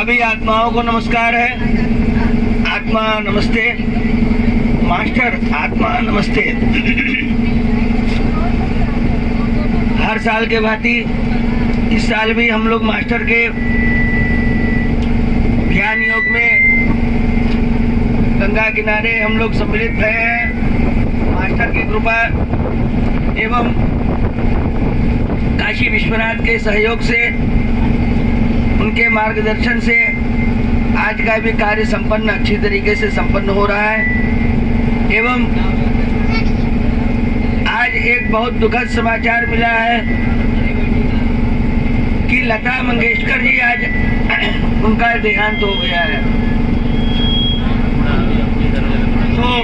सभी आत्माओं को नमस्कार है। आत्मा नमस्ते, मास्टर आत्मा नमस्ते। हर साल के भांति इस साल भी हम लोग मास्टर के ध्यान योग में गंगा किनारे हम लोग सम्मिलित भए हैं। मास्टर की कृपा एवं काशी विश्वनाथ के सहयोग से, उनके मार्गदर्शन से आज का भी कार्य संपन्न अच्छी तरीके से संपन्न हो रहा है। एवं आज एक बहुत दुखद समाचार मिला है कि लता मंगेशकर जी आज उनका देहांत हो गया है। तो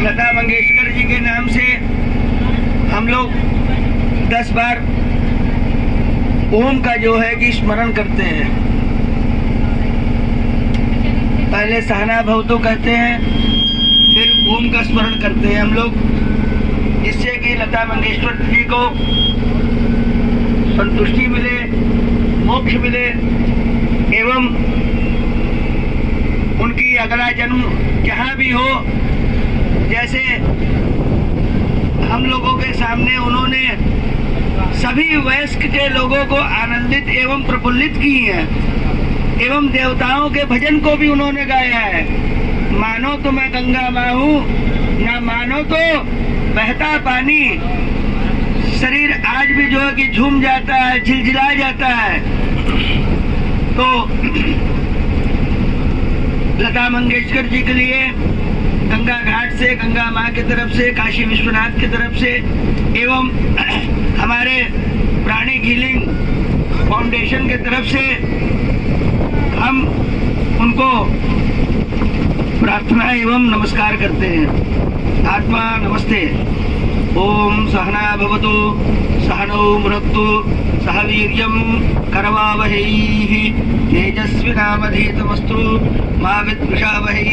लता मंगेशकर जी के नाम से हम लोग 10 बार ओम का जो है कि स्मरण करते हैं। पहले सहना भवतु कहते हैं, फिर ओम का स्मरण करते हैं हम लोग, जिससे कि लता मंगेशकर जी को संतुष्टि मिले, मोक्ष मिले एवं उनकी अगला जन्म जहाँ भी हो, जैसे हम लोगों के सामने उन्होंने सभी वयस्क के लोगों को आनंदित एवं प्रफुल्लित की है, एवं देवताओं के भजन को भी उन्होंने गाया है। मानो तो मैं गंगा माँ हूँ, ना मानो तो बहता पानी। शरीर आज भी जो है कि झूम जाता है, झिलझिला जाता है। तो लता मंगेशकर जी के लिए गंगा घाट से, गंगा माँ की तरफ से, काशी विश्वनाथ की तरफ से एवं हमारे प्राणी हीलिंग फाउंडेशन की तरफ से हम उनको प्रार्थना एवं नमस्कार करते हैं। आत्मा नमस्ते। ओम सहना भवतु, सहनौ भुनक्तु, सह वीर्यं करवावहै, तेजस्विनावधीतमस्तु मा विद्विषावहै।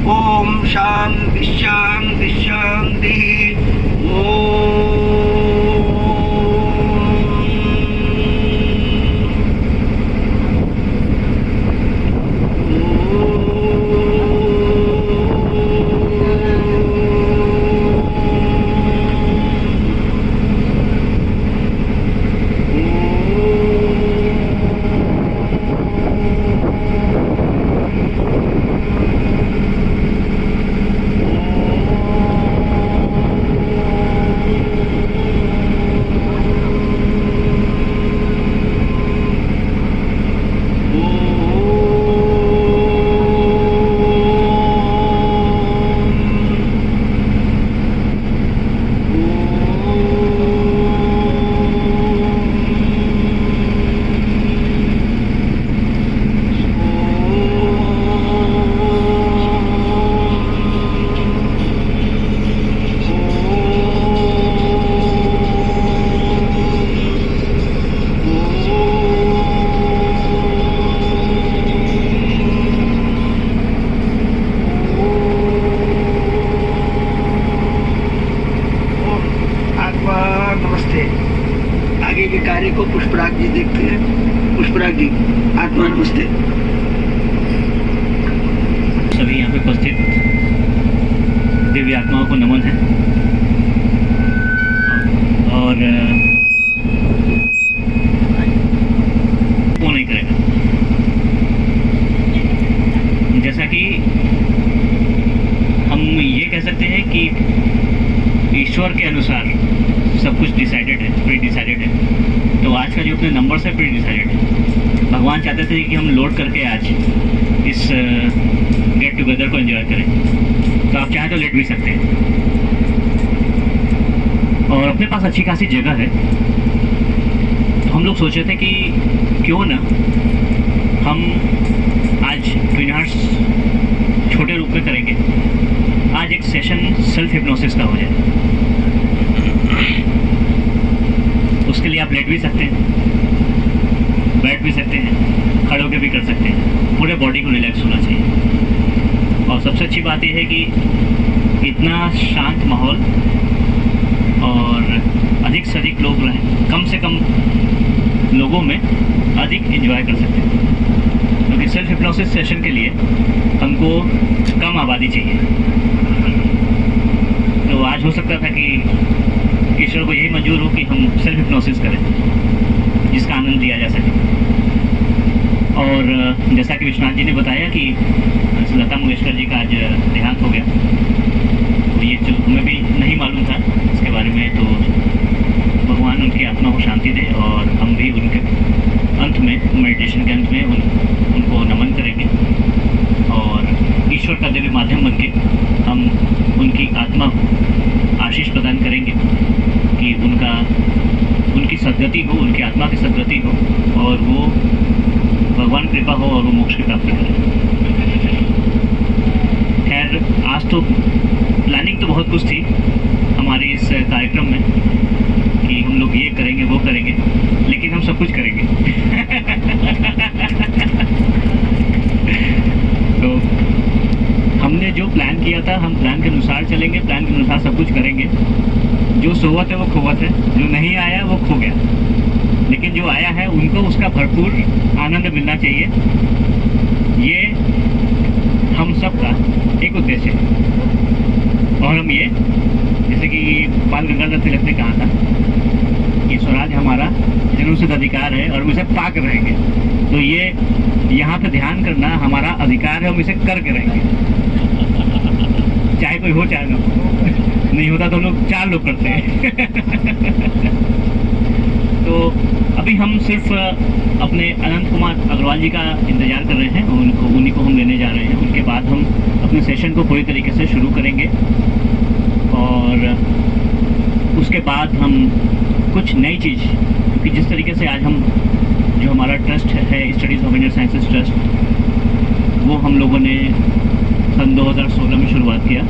ओम शांति शांति शांति। ओम कार्य को पुष्पराग जी देखते हैं। पुष्पराग जी, आत्मा नमस्ते। सभी यहाँ पे उपस्थित दिव्य आत्माओं को नमन है। और वो नहीं करेगा, जैसा कि हम ये कह सकते हैं कि ईश्वर के अनुसार सब कुछ डिसाइडेड है, प्री डिसाइडेड है। तो आज का जो अपने नंबर है प्री डिसाइडेड है। भगवान चाहते थे कि हम लोड करके आज इस गेट टुगेदर को एंजॉय करें। तो आप चाहें तो लेट भी सकते हैं, और अपने पास अच्छी खासी जगह है। तो हम लोग सोचे थे कि क्यों ना हम आज ट्विन हार्ट्स छोटे रूप में करेंगे। आज एक सेशन सेल्फ हिप्नोसिस का हो जाए। उसके लिए आप लेट भी सकते हैं, बैठ भी सकते हैं, खड़े होकर भी कर सकते हैं। पूरे बॉडी को रिलैक्स होना चाहिए। और सबसे अच्छी बात यह है कि इतना शांत माहौल और अधिक से अधिक लोग रहें, कम से कम लोग लोगों में अधिक एंजॉय कर सकते हैं। क्योंकि सेल्फ हिप्नोसिस सेशन के लिए हमको कम आबादी चाहिए। तो आज हो सकता था कि ईश्वर को यही मंजूर हो कि हम सेल्फ हिप्नोसिस करें, जिसका आनंद लिया जा सके। और जैसा कि विश्वनाथ जी ने बताया कि लता मंगेशकर जी का आज देहांत हो गया, तो ये जो हमें भी नहीं मालूम था इसके बारे में, तो भगवान उनकी आत्मा को शांति दे और हम भी उनके अंत में, मेडिटेशन के अंत में उनको नमन करेंगे और ईश्वर का दिव्य माध्यम बन के हम उनकी आत्मा को आशीष प्रदान करेंगे कि उनकी सद्गति हो, उनकी आत्मा की सद्गति हो और वो भगवान कृपा हो और वो मोक्ष की प्राप्ति करें। खैर, आज तो प्लानिंग तो बहुत कुछ थी हमारे इस कार्यक्रम में कि हम लोग ये करेंगे वो करेंगे, लेकिन हम सब कुछ करेंगे। तो हमने जो प्लान किया था, हम प्लान के अनुसार चलेंगे, प्लान के अनुसार सब कुछ करेंगे। जो सोवत है वो खोवत है, जो नहीं आया वो खो गया, लेकिन जो आया है उनको उसका भरपूर आनंद मिलना चाहिए। ये हम सब का एक उद्देश्य है। और हम ये, जैसे कि बाल गंगाधर तिलक ने कहा था, ये स्वराज हमारा जन्मसिद्ध अधिकार है और हम इसे पा कर रहेंगे। तो ये यहाँ पे ध्यान करना हमारा अधिकार है, हम इसे करके रहेंगे, चाहे कोई हो चाहे ना हो। नहीं होता तो लोग 4 लोग करते हैं। तो अभी हम सिर्फ अपने अनंत कुमार अग्रवाल जी का इंतज़ार कर रहे हैं, उन्हीं को हम लेने जा रहे हैं। उनके बाद हम अपने सेशन को पूरी तरीके से शुरू करेंगे और उसके बाद हम कुछ नई चीज़, क्योंकि जिस तरीके से आज हम जो हमारा ट्रस्ट है studies of Indian sciences trust, वो हम लोगों ने सन 2016 में शुरुआत किया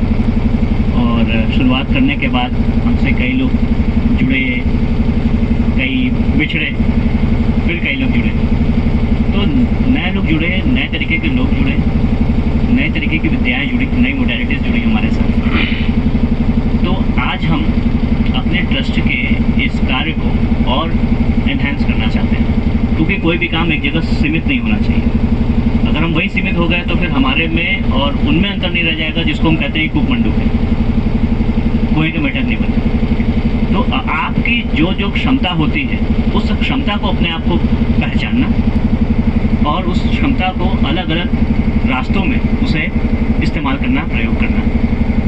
और शुरुआत करने के बाद हमसे कई लोग जुड़े, कई बिछड़े, फिर कई लोग जुड़े। तो नए लोग जुड़े, नए तरीके के लोग जुड़े, नए तरीके की विद्याएं जुड़ी, नई मोडालिटीज़ जुड़ी हमारे साथ। तो आज हम अपने ट्रस्ट के इस कार्य को और एनहांस करना चाहते हैं, क्योंकि कोई भी काम एक जगह सीमित नहीं होना चाहिए। अगर हम वही सीमित हो गए तो फिर हमारे में और उनमें अंतर नहीं रह जाएगा, जिसको हम कहते हैं कूप मंडूक है, कोई का मैटर नहीं बने। तो आपकी जो जो क्षमता होती है, उस क्षमता को अपने आप को पहचानना और उस क्षमता को अलग अलग रास्तों में उसे इस्तेमाल करना, प्रयोग करना,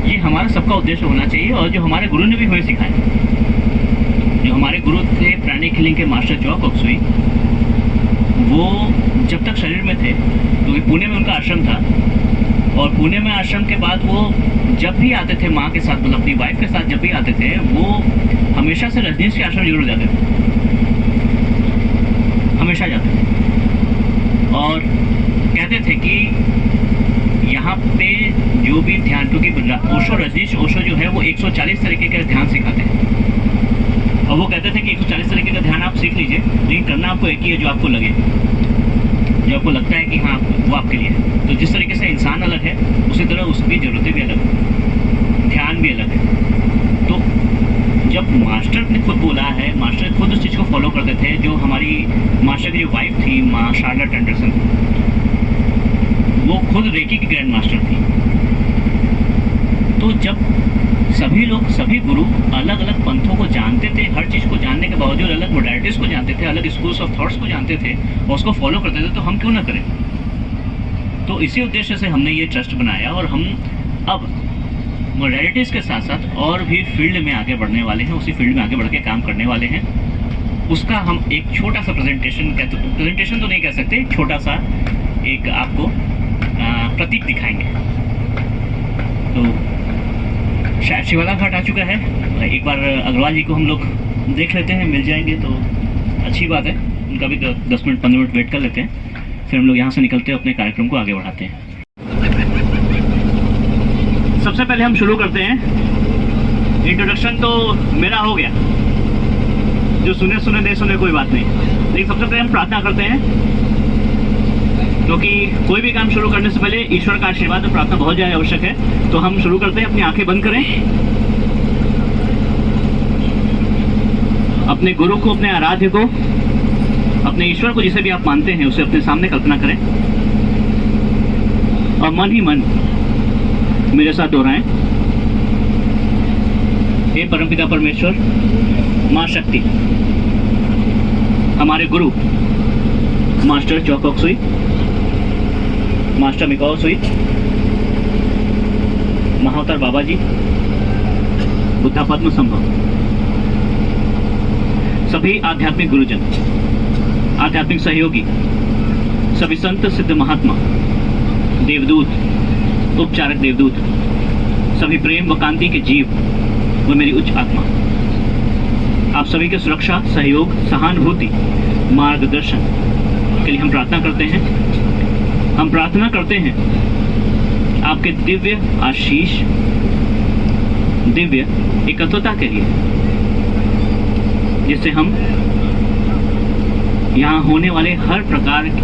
ये हमारा सबका उद्देश्य होना चाहिए। और जो हमारे गुरु ने भी हमें सिखाया, जो हमारे गुरु थे प्राणिक हीलिंग के मास्टर जॉ कोक्सुई, वो जब तक शरीर में थे, क्योंकि पुणे में उनका आश्रम था, और पुणे में आश्रम के बाद वो जब भी आते थे माँ के साथ, मतलब अपनी वाइफ के साथ जब भी आते थे, वो हमेशा से रजनीश के आश्रम जरूर जाते थे, हमेशा जाते थे। और कहते थे कि यहाँ पे जो भी ध्यान, क्योंकि ओशो, रजनीश ओशो जो है वो 140 तरीके का ध्यान सिखाते हैं, और वो कहते थे कि 140 तरीके का ध्यान आप सीख लीजिए, लेकिन करना आपको एक ही है जो आपको लगे, जो आपको लगता है कि हाँ वो आपके लिए है। तो जिस तरीके से इंसान अलग है, उसी तरह उसकी ज़रूरतें भी अलग हैं, ध्यान भी अलग है। तो जब मास्टर ने खुद बोला है, मास्टर खुद उस चीज़ को फॉलो करते थे, जो हमारी मास्टर की जो वाइफ थी, माँ शार्लेट एंडरसन, वो खुद रेकी की ग्रैंड मास्टर थी। तो जब सभी लोग, सभी गुरु अलग अलग पंथों को जानते थे, हर चीज़ को जानने के बावजूद अलग मोडालिटीज़ को जानते थे, अलग स्कूल्स ऑफ थॉट्स को जानते थे और उसको फॉलो करते थे, तो हम क्यों ना करें। तो इसी उद्देश्य से हमने ये ट्रस्ट बनाया और हम अब मोडालिटीज़ के साथ साथ और भी फील्ड में आगे बढ़ने वाले हैं, उसी फील्ड में आगे बढ़ के काम करने वाले हैं। उसका हम एक छोटा सा प्रेजेंटेशन तो नहीं कह सकते, एक छोटा सा एक आपको प्रतीक दिखाएंगे। तो शायद शिवाला घाट आ चुका है, एक बार अग्रवाल जी को हम लोग देख लेते हैं, मिल जाएंगे तो अच्छी बात है। उनका भी 10 मिनट 15 मिनट वेट कर लेते हैं, फिर हम लोग यहाँ से निकलते हैं, अपने कार्यक्रम को आगे बढ़ाते हैं। सबसे पहले हम शुरू करते हैं, इंट्रोडक्शन तो मेरा हो गया, जो सुने सुने नहीं सुने कोई बात नहीं, लेकिन सबसे पहले हम प्रार्थना करते हैं, क्योंकि कोई भी काम शुरू करने से पहले ईश्वर का आशीर्वाद और प्रार्थना बहुत ज़्यादा आवश्यक है। तो हम शुरू करते हैं, अपनी आंखें बंद करें, अपने गुरु को, अपने आराध्य को, अपने ईश्वर को जिसे भी आप मानते हैं उसे अपने सामने कल्पना करें और मन ही मन मेरे साथ दोहराएं। हे परमपिता परमेश्वर, माँ शक्ति, हमारे गुरु मास्टर चौकॉक सुई, मास्टर मिकाओ सुई, महाअवतार बाबा जी, बुद्धा पद्म संभव, सभी आध्यात्मिक गुरुजन, आध्यात्मिक सहयोगी, सभी संत सिद्ध महात्मा, देवदूत, उपचारक देवदूत, सभी प्रेम व कांति के जीव व मेरी उच्च आत्मा, आप सभी के सुरक्षा, सहयोग, सहानुभूति, मार्गदर्शन के लिए हम प्रार्थना करते हैं। हम प्रार्थना करते हैं आपके दिव्य आशीष, दिव्य एकत्वता के लिए, जिससे हम यहाँ होने वाले हर प्रकार के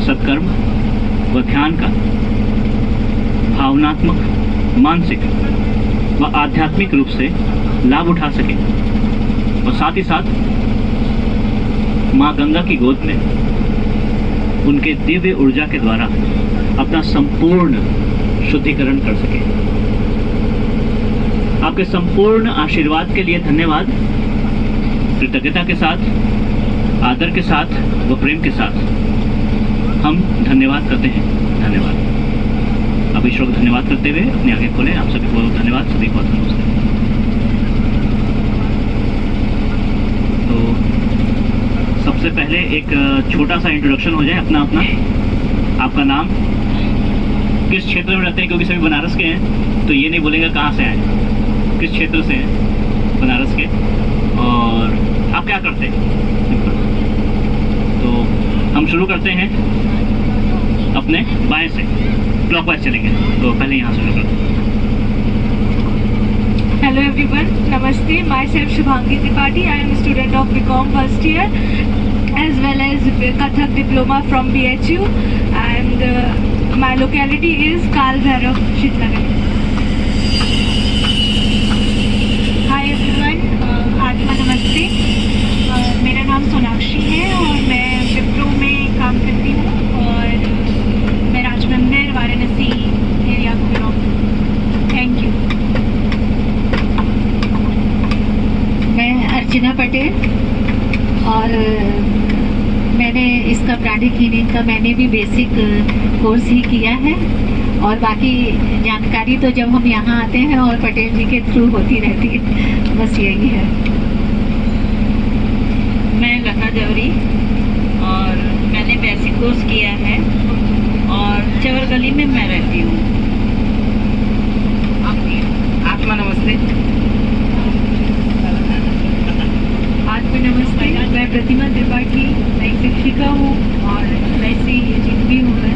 सत्कर्म व ध्यान का भावनात्मक, मानसिक व आध्यात्मिक रूप से लाभ उठा सके और साथ ही साथ माँ गंगा की गोद में उनके दिव्य ऊर्जा के द्वारा अपना संपूर्ण शुद्धिकरण कर सके। आपके संपूर्ण आशीर्वाद के लिए धन्यवाद। कृतज्ञता के साथ, आदर के साथ व प्रेम के साथ हम धन्यवाद करते हैं। धन्यवाद। अब ईश्वर को धन्यवाद करते हुए अपनी आंखें खोलें। आप सभी को धन्यवाद, सभी को नमस्ते। तो सबसे पहले एक छोटा सा इंट्रोडक्शन हो जाए अपना। आपका नाम, किस क्षेत्र में रहते हैं, क्योंकि सभी बनारस के हैं तो ये नहीं बोलेंगे कहाँ से आए, किस क्षेत्र से हैं बनारस के, और आप क्या करते हैं। तो हम शुरू करते हैं अपने बाएं से, क्लॉकवाइज चलेंगे। तो पहले यहाँ से शुरू करते हैं। Hello everyone, Namaste. Myself Shubhangi Tripathi. I am a student of BCom first year as well as Kathak diploma from BHU, and my locality is Kal Bhairav, Shitlagarh. Hi everyone, आत्मा नमस्ते। मेरा नाम सोनाक्षी है और मैं विप्रो में काम करती हूँ और मैं राजमंदिर वाराणसी एरिया को बिलोंग करती हूँ। Thank you. मैं अर्चना पटेल और मैंने इसका प्राणिक हीलिंग का मैंने भी बेसिक कोर्स ही किया है और बाकी जानकारी तो जब हम यहाँ आते हैं और पटेल जी के थ्रू होती रहती है, बस यही है। मैं लता जवरी और मैंने बेसिक कोर्स किया है और चवर गली में मैं रहती हूँ। आत्मा नमस्ते। आत्मा नमस्ते। मैं प्रतिमा त्रिपाठी, मैं एक शिक्षिका हूँ और वैसे ही एजेंट भी हूँ मैं,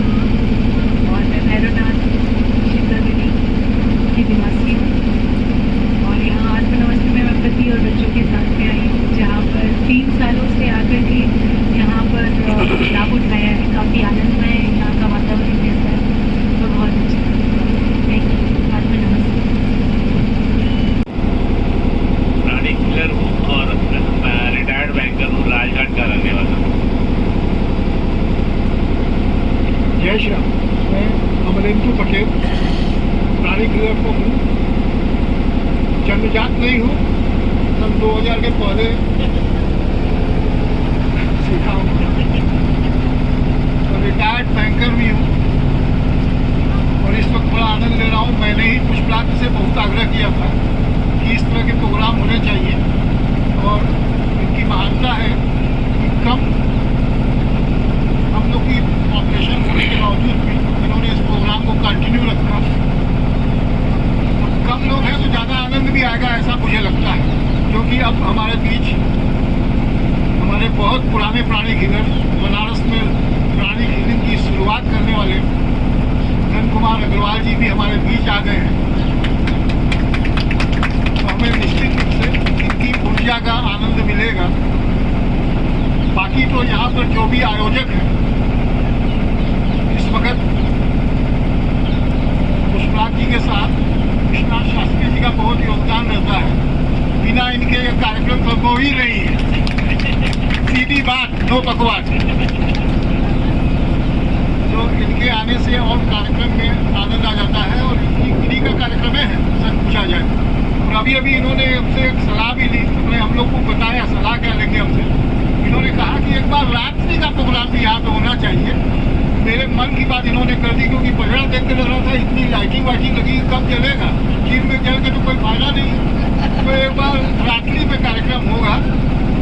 और मैं भैरवनाथ शीतलागिरी की निवासी हूँ। और यहाँ आत्मा नमस्ते में मैं पति और बच्चों के साथ में आई हूँ, जहाँ पर 3 सालों से आकर के यहाँ पर लाभ उठाया है। काफ़ी आनंदमय यहाँ का वातावरण रहता है तो बहुत अच्छा। Thank you. आत्मा नमस्ते। प्राणिक हीलर हूँ और रिटायर्ड बैंकर हूँ, राजघाट का रहने वाला हूँ। जय श्री राम। मैं अमरेंद्र पटेल प्राणिक हीलर को हूँ। जन्मजात नहीं हूँ, सन 2000 के पहले सीखा हूँ और रिटायर्ड बैंकर भी हूँ और इस वक्त बड़ा आनंद ले रहा हूँ। मैंने ही पुष्पराज से बहुत आग्रह किया था कि इस तरह के प्रोग्राम होने चाहिए और इनकी महानता है कि कम हम लोग की पॉपुलेशन होने के बावजूद भी इन्होंने इस प्रोग्राम को कंटिन्यू रखा। कम लोग हैं तो ज़्यादा आनंद भी आएगा ऐसा मुझे लगता है, क्योंकि अब हमारे बीच हमारे बहुत पुराने प्राणिक हीलर, बनारस में प्राणिक हीलिंग की शुरुआत करने वाले धन कुमार अग्रवाल जी भी हमारे बीच आ गए हैं। तो हमें निश्चित रूप से इनकी ऊर्जा का आनंद मिलेगा। बाकी तो यहाँ पर जो भी आयोजक हैं इस वक्त पुष्पराज जी के साथ विश्वनाथ शास्त्री जी का बहुत योगदान रहता है। बिना इनके कार्यक्रम तो हो ही नहीं है, सीधी बात। नो पकवान। तो इनके आने से और कार्यक्रम में आनंद आ जाता है और इन्हीं का कार्यक्रम है, सच पूछा जाए। और अभी अभी इन्होंने हमसे एक सलाह भी ली, हमने हम लोग को बताया सलाह क्या लेंगे हमसे। इन्होंने कहा कि एक बार रात्रि का प्रोग्राम भी यहाँ पे होना चाहिए। मेरे मन की बात इन्होंने कर दी, क्योंकि पहला देख के लग रहा था इतनी लाइटिंग वाइटिंग लगी, कब जलेगा, दिन में जल के तो कोई फायदा नहीं है। तो एक बार रात्रि पे कार्यक्रम होगा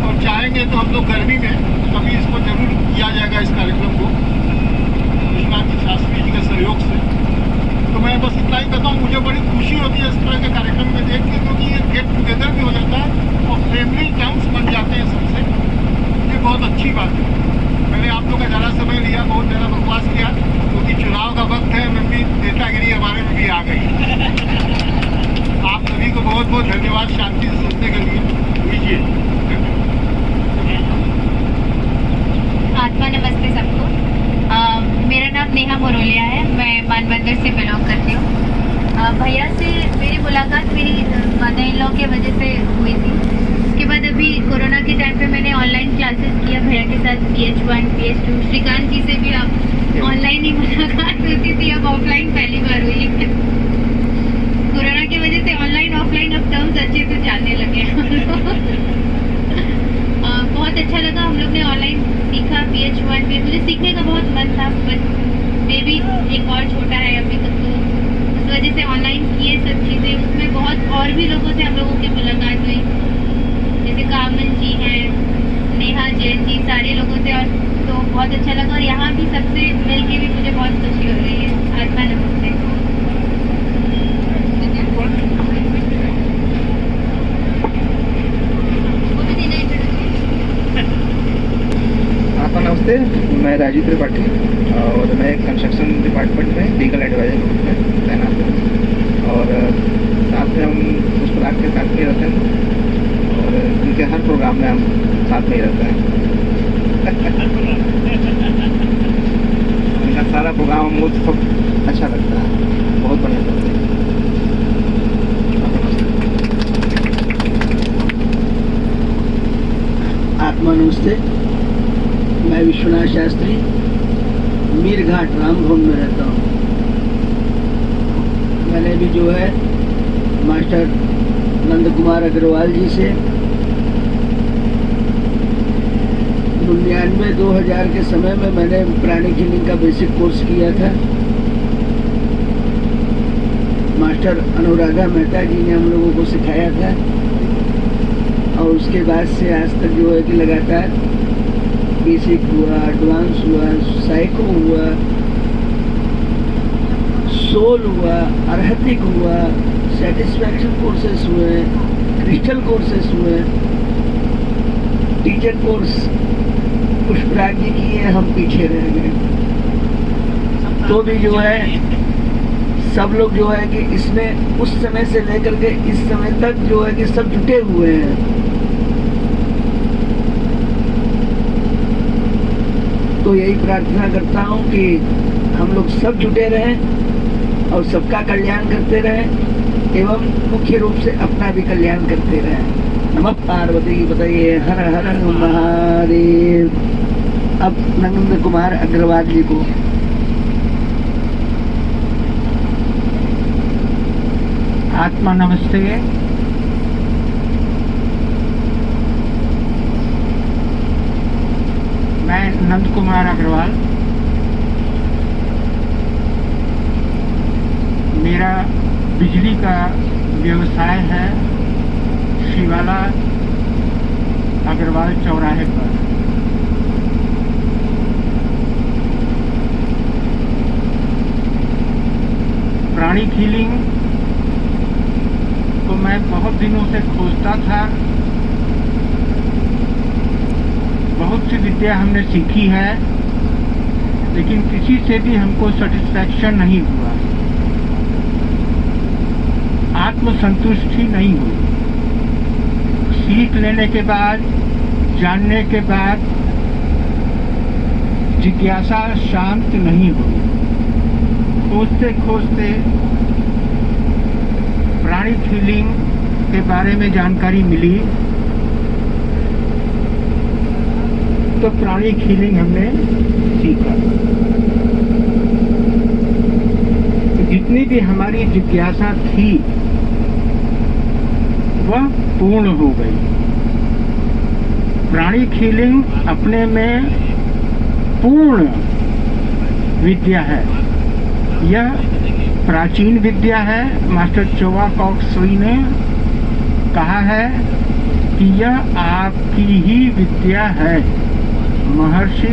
और चाहेंगे तो हम लोग गर्मी में कभी इसको जरूर किया जाएगा, इस कार्यक्रम को विश्वनाथ जी शास्त्री जी के सहयोग से। तो मैं बस इतना ही कहता हूँ, मुझे बड़ी खुशी होती है इस तरह के कार्यक्रम में देख के, क्योंकि ये गेट टुगेदर भी हो जाता है और फैमिली टर्म्स बन जाते हैं सबसे। ये बहुत अच्छी बात है। मैंने आप लोग का ज़्यादा समय लिया, बहुत ज़्यादा बकवास किया, क्योंकि चुनाव का वक्त है, मैं भी नेतागिरी हमारे में भी आ गई। आप सभी को बहुत बहुत धन्यवाद शांति से सुनने के लिए। लीजिए। आत्मा नमस्ते सबको। मेरा नाम नेहा मोरोलिया है, मैं मानबंदर से बिलोंग करती हूँ। भैया से मेरी मुलाकात मेरी मदर इन लॉ के वजह से हुई थी। उसके बाद अभी कोरोना के टाइम पे मैंने ऑनलाइन क्लासेस किया भैया के साथ, PH1 PH2। श्रीकांत जी से भी अब ऑनलाइन ही मुलाकात होती थी, अब ऑफलाइन पहली बार हुई। कोरोना की वजह से ऑनलाइन ऑफलाइन अब टर्म्स अच्छे से जानने लगे। बहुत अच्छा लगा, हम लोग ने ऑनलाइन सीखा PH1 में। मुझे सीखने का बहुत मन था, बट बेबी एक और छोटा है अभी तक, तो उस वजह से ऑनलाइन किए सब चीज़ें। उसमें बहुत और भी लोगों से हम लोगों की मुलाकात हुई, जैसे कामन जी हैं, नेहा जैन जी, सारे लोगों से। और तो बहुत अच्छा लगा, और यहाँ भी सबसे मिल के भी मुझे बहुत खुशी हो रही है। आत्मा नमस्ते। आपका नमस्ते, मैं राजीव त्रिपाठी और मैं कंस्ट्रक्शन डिपार्टमेंट में लीगल एडवाइजर के रूप में तैनात हूँ। और साथ में हम मुस्कुराहट के साथ में रहते हैं और उनके हर प्रोग्राम में हम साथ में ही रहते हैं। उनका सारा प्रोग्राम हमको सब अच्छा लगता है, बहुत बढ़िया लगता है। आत्मा नमस्ते, मैं विश्वनाथ शास्त्री मीरघाट रामभवन में रहता हूँ। मैंने भी जो है मास्टर नंद कुमार अग्रवाल जी से 99-2000 के समय में मैंने प्राणिक हीलिंग का बेसिक कोर्स किया था। मास्टर अनुराधा मेहता जी ने हम लोगों को सिखाया था, और उसके बाद से आज तक जो है कि लगातार बेसिक हुआ, एडवांस हुआ, साइको हुआ, सोल हुआ, अर्हतिक हुआ, सेटिस्फैक्शन कोर्सेस हुए, क्रिस्टल कोर्सेस हुए, टीचर कोर्स पुष्पराज जी किए, हम पीछे रह गए। तो भी जो है सब लोग जो है कि इसमें उस समय से लेकर के इस समय तक जो है कि सब जुटे हुए हैं। तो यही प्रार्थना करता हूँ कि हम लोग सब जुटे रहें और सबका कल्याण करते रहें, एवं मुख्य रूप से अपना भी कल्याण करते रहें। नमः पार्वती बताइए, हर हर महादेव। अब नंद कुमार अग्रवाल जी को। आत्मा नमस्ते। मैं नंद कुमार अग्रवाल, मेरा बिजली का व्यवसाय है शिवाला अग्रवाल चौराहे पर। प्राणिक हीलिंग को मैं बहुत दिनों से खोजता था। बहुत सी विद्या हमने सीखी है, लेकिन किसी से भी हमको सेटिस्फैक्शन नहीं हुआ, आत्मसंतुष्टि नहीं हुई। सीख लेने के बाद, जानने के बाद जिज्ञासा शांत नहीं हुई। खोजते खोजते प्राणिक हीलिंग के बारे में जानकारी मिली, तो प्राणिक हीलिंग हमने सीखा। तो जितनी भी हमारी जिज्ञासा थी वह पूर्ण हो गई। प्राणिक हीलिंग अपने में पूर्ण विद्या है। यह प्राचीन विद्या है। मास्टर चोवा कॉक्सवी ने कहा है कि यह आपकी ही विद्या है। महर्षि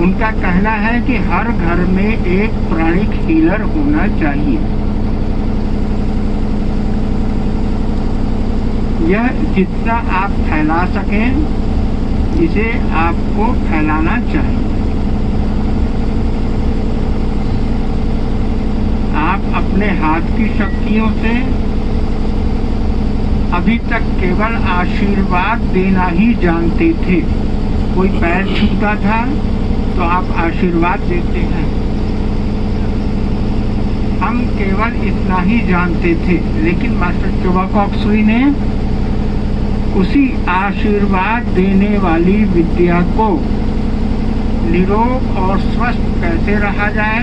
उनका कहना है कि हर घर में एक प्राणिक हीलर होना चाहिए। यह जितना आप फैला सकें इसे आपको फैलाना चाहिए। आप अपने हाथ की शक्तियों से अभी तक केवल आशीर्वाद देना ही जानते थे। कोई पैर छूता था तो आप आशीर्वाद देते हैं। हम केवल इतना ही जानते थे, लेकिन मास्टर चोवा कॉक्सवी ने उसी आशीर्वाद देने वाली विद्या को निरोग और स्वस्थ कैसे रहा जाए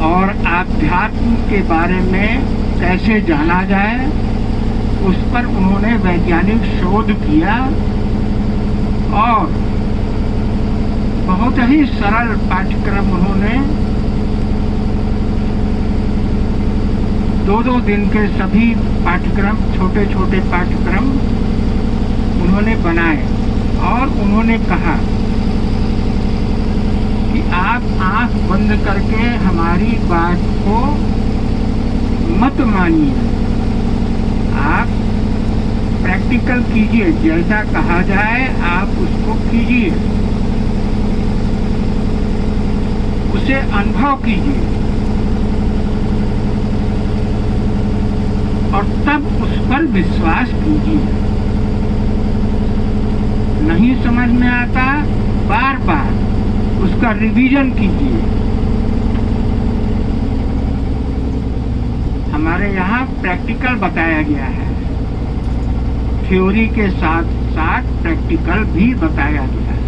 और आध्यात्म के बारे में कैसे जाना जाए, उस पर उन्होंने वैज्ञानिक शोध किया और बहुत ही सरल पाठ्यक्रम उन्होंने 2-2 दिन के सभी पाठ्यक्रम, छोटे छोटे पाठ्यक्रम उन्होंने बनाए और उन्होंने कहा कि आप आंख बंद करके हमारी बात को मत मानिए, आप प्रैक्टिकल कीजिए। जैसा कहा जाए आप उसको कीजिए, उसे अनुभव कीजिए और तब उस पर विश्वास कीजिए। नहीं समझ में आता, बार बार उसका रिवीजन कीजिए। हमारे यहाँ प्रैक्टिकल बताया गया है, थ्योरी के साथ साथ प्रैक्टिकल भी बताया गया है।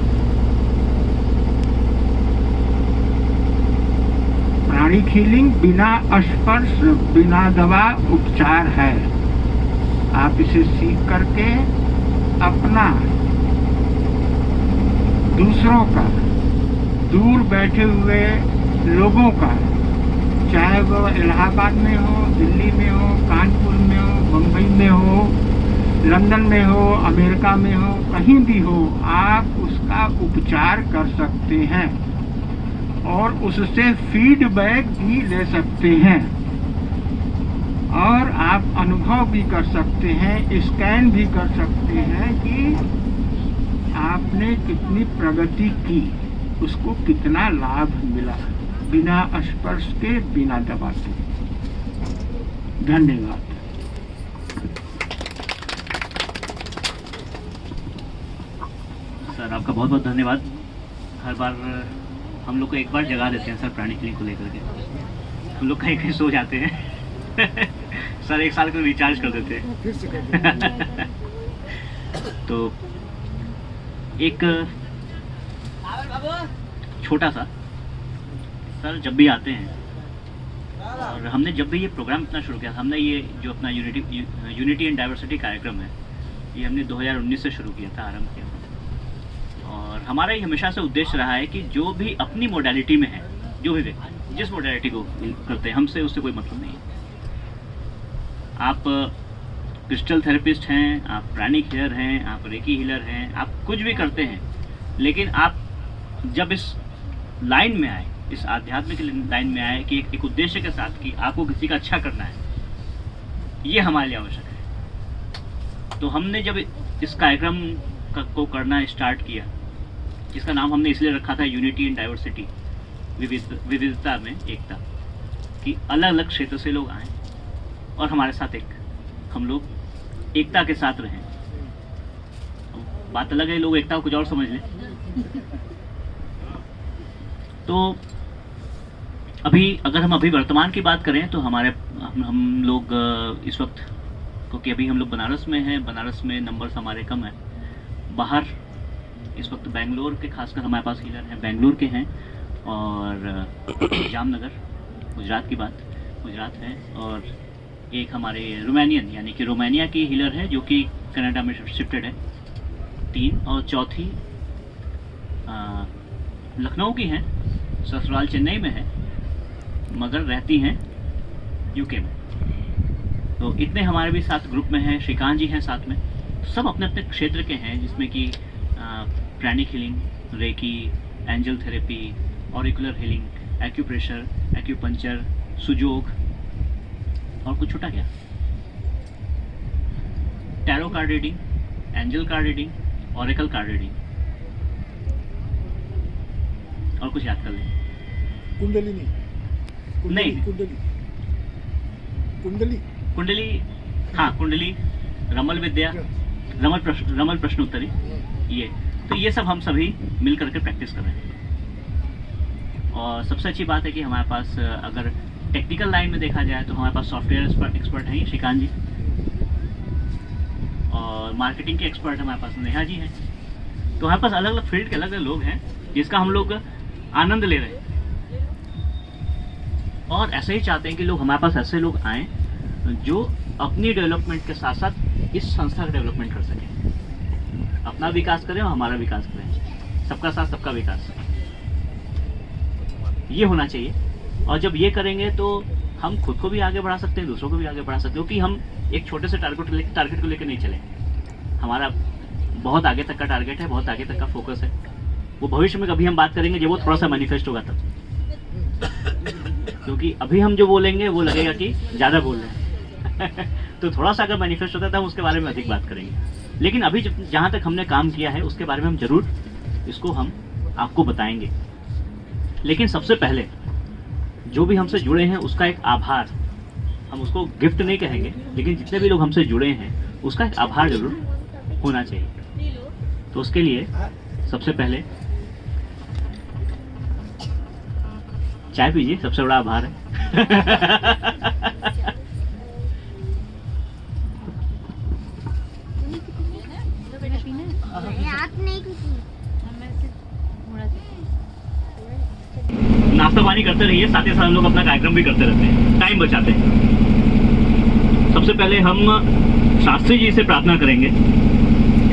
प्राणिक हीलिंग बिना स्पर्श, बिना दवा उपचार है। आप इसे सीख करके अपना, दूसरों का, दूर बैठे हुए लोगों का, चाहे वो इलाहाबाद में हो, दिल्ली में हो, कानपुर में हो, बम्बई में हो, लंदन में हो, अमेरिका में हो, कहीं भी हो, आप उसका उपचार कर सकते हैं और उससे फीडबैक भी ले सकते हैं और आप अनुभव भी कर सकते हैं, स्कैन भी कर सकते हैं कि आपने कितनी प्रगति की, उसको कितना लाभ मिला, बिना स्पर्श के, बिना दवा के। धन्यवाद। सर आपका बहुत बहुत धन्यवाद। हर बार हम लोग को एक बार जगा देते हैं सर प्राणिक हीलिंग को लेकर के। हम लोग कहीं कहीं सो जाते हैं सर 1 साल का रिचार्ज कर देते हैं तो एक छोटा सा सर जब भी आते हैं और हमने जब भी ये प्रोग्राम इतना शुरू किया, हमने ये जो अपना यूनिटी एंड डाइवर्सिटी कार्यक्रम है, ये हमने 2019 से शुरू किया था, आरंभ किया था। और हमारा ये हमेशा से उद्देश्य रहा है कि जो भी अपनी मोडालिटी में है, जो भी व्यक्ति जिस मोडालिटी को करते हैं, हमसे उससे कोई मतलब नहीं है। आप क्रिस्टल थेरेपिस्ट हैं, आप प्राणिक हीलर हैं, आप रेकी हीलर हैं, आप कुछ भी करते हैं, लेकिन आप जब इस लाइन में आए, इस आध्यात्मिक लाइन में आए कि एक उद्देश्य के साथ कि आपको किसी का अच्छा करना है, ये हमारे लिए आवश्यक है। तो हमने जब इस कार्यक्रम को करना स्टार्ट किया, जिसका नाम हमने इसलिए रखा था यूनिटी एंड डाइवर्सिटी, विविधता में एकता, कि अलग अलग क्षेत्र से लोग आए और हमारे साथ हम लोग एकता के साथ रहें। बात अलग है, लोग एकता को कुछ और समझ लें। तो अभी अगर हम वर्तमान की बात करें तो हम लोग इस वक्त, क्योंकि अभी हम लोग बनारस में हैं, बनारस में नंबर्स हमारे कम हैं, बाहर इस वक्त बेंगलोर के खासकर हमारे पास हीलर हैं, बेंगलोर के हैं, और जामनगर गुजरात है, और एक हमारे रोमानियन यानी कि रोमानिया की हीलर है जो कि कनाडा में शिफ्टेड है 3, और चौथी लखनऊ की हैं, ससुराल चेन्नई में है मगर रहती हैं यूके में। तो इतने हमारे भी साथ ग्रुप में हैं, श्रीकांत जी हैं साथ में, सब अपने अपने क्षेत्र के हैं, जिसमें कि pranic healing, reiki, angel therapy, auricular healing, acupressure, acupuncture, Sujok और कुछ छूटा गया, tarot card reading, angel card reading, oracle card reading, और कुछ याद कर लें। कुंडली नहीं, कुंडली, हाँ कुंडली, रमल विद्या, रमल प्रश्न उत्तरी, ये सब हम सभी मिल करके प्रैक्टिस कर रहे हैं। और सबसे अच्छी बात है कि हमारे पास अगर टेक्निकल लाइन में देखा जाए तो हमारे पास सॉफ्टवेयर एक्सपर्ट हैं श्रीकांत जी, और मार्केटिंग के एक्सपर्ट हमारे पास नेहा जी हैं। तो हमारे पास अलग अलग फील्ड के अलग अलग लोग हैं जिसका हम लोग आनंद ले रहे हैं, और ऐसे ही चाहते हैं कि लोग हमारे पास ऐसे लोग आएँ जो अपनी डेवलपमेंट के साथ साथ इस संस्था का डेवलपमेंट कर सकें, अपना विकास करें और हमारा विकास करें, सबका साथ सबका विकास, ये होना चाहिए। और जब ये करेंगे तो हम खुद को भी आगे बढ़ा सकते हैं, दूसरों को भी आगे बढ़ा सकते हैं, क्योंकि हम एक छोटे से टारगेट को लेकर नहीं चले, हमारा बहुत आगे तक का टारगेट है, बहुत आगे तक का फोकस है। वो भविष्य में कभी हम बात करेंगे जब वो थोड़ा सा मैनिफेस्ट होगा तब, क्योंकि अभी हम जो बोलेंगे वो लगेगा कि ज़्यादा बोल रहे हैं तो थोड़ा सा अगर मैनिफेस्ट होता है तो हम उसके बारे में अधिक बात करेंगे। लेकिन अभी जहाँ तक हमने काम किया है उसके बारे में हम जरूर इसको हम आपको बताएंगे। लेकिन सबसे पहले जो भी हमसे जुड़े हैं उसका एक आभार, हम उसको गिफ्ट नहीं कहेंगे, लेकिन जितने भी लोग हमसे जुड़े हैं उसका एक आभार जरूर होना चाहिए। तो उसके लिए सबसे पहले चाय पीजिए, सबसे बड़ा आभार है नाश्ता पानी करते रहिए, साथ ही साथ हम लोग अपना कार्यक्रम भी करते रहते हैं, टाइम बचाते हैं। सबसे पहले हम शास्त्री जी से प्रार्थना करेंगे,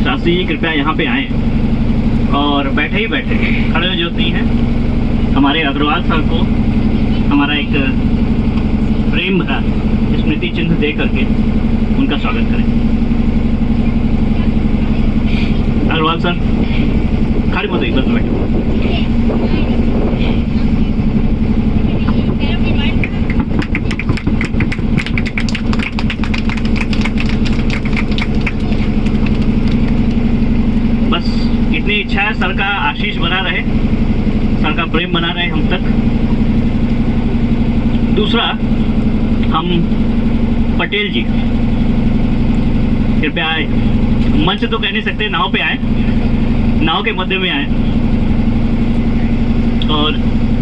शास्त्री जी कृपया यहाँ पे आएं, और बैठे ही बैठे, खड़े हुए जरूरत नहीं है, हमारे अग्रवाल सर को हमारा एक प्रेम भरा स्मृति चिन्ह दे करके उनका स्वागत करें। अग्रवाल सर खड़े मत, एक बार बैठो। बस इतनी इच्छा है, सर का आशीष बना रहे, सर का प्रेम बना रहे हम तक। दूसरा, हम पटेल जी कृपया आए, मंच तो कह नहीं सकते, नाव पे आए, नाव के मध्य में आए, और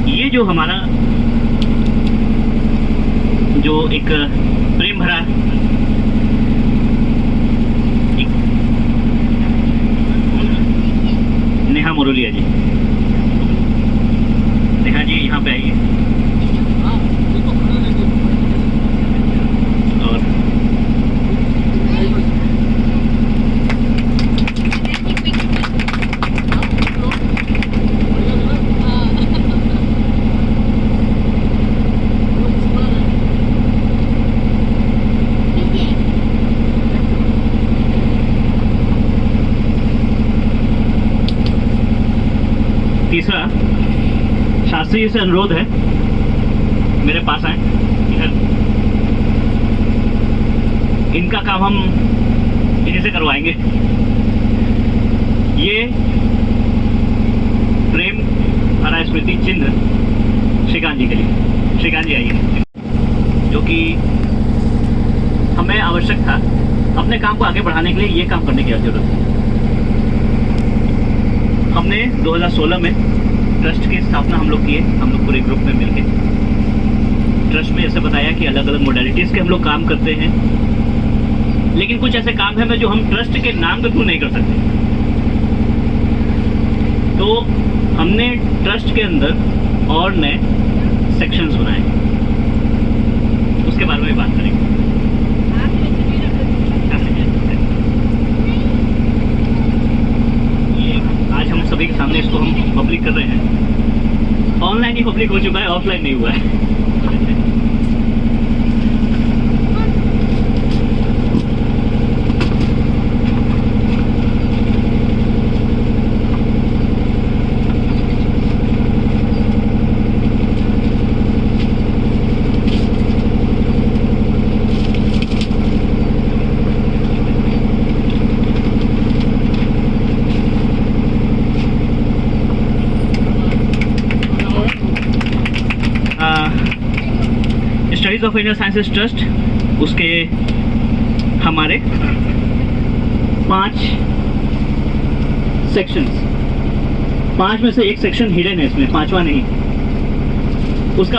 ये जो हमारा जो एक प्रेम भरा नेहा मोरलिया जी, नेहा जी यहाँ पे आइए। और तीसरा, शास्त्री जी से अनुरोध है मेरे पास आए इधर, इनका काम हम इन्हीं से करवाएंगे। ये प्रेम हरा स्मृति चिन्ह श्रीकांत जी के लिए, श्रीकांत जी आइए, जो कि हमें आवश्यक था अपने काम को आगे बढ़ाने के लिए, ये काम करने की जरूरत है। हमने 2016 में ट्रस्ट की स्थापना हम लोग किए, हम लोग पूरे ग्रुप में मिलके। ट्रस्ट में जैसे बताया कि अलग अलग मोडालिटीज़ के हम लोग काम करते हैं, लेकिन कुछ ऐसे काम हैं जो हम ट्रस्ट के नाम के थ्रू नहीं कर सकते। तो हमने ट्रस्ट के अंदर और नए सेक्शंस बनाए, उसके बारे में बात करेंगे। ये आज हम सभी के सामने इसको हम पब्लिक कर रहे हैं। ऑनलाइन ही पब्लिक हो चुका है, ऑफलाइन नहीं हुआ है। Studies of Indian sciences trust, उसके हमारे 5 सेक्शंस, 5 में से एक सेक्शन हिडन है इसमें, 5वां नहीं।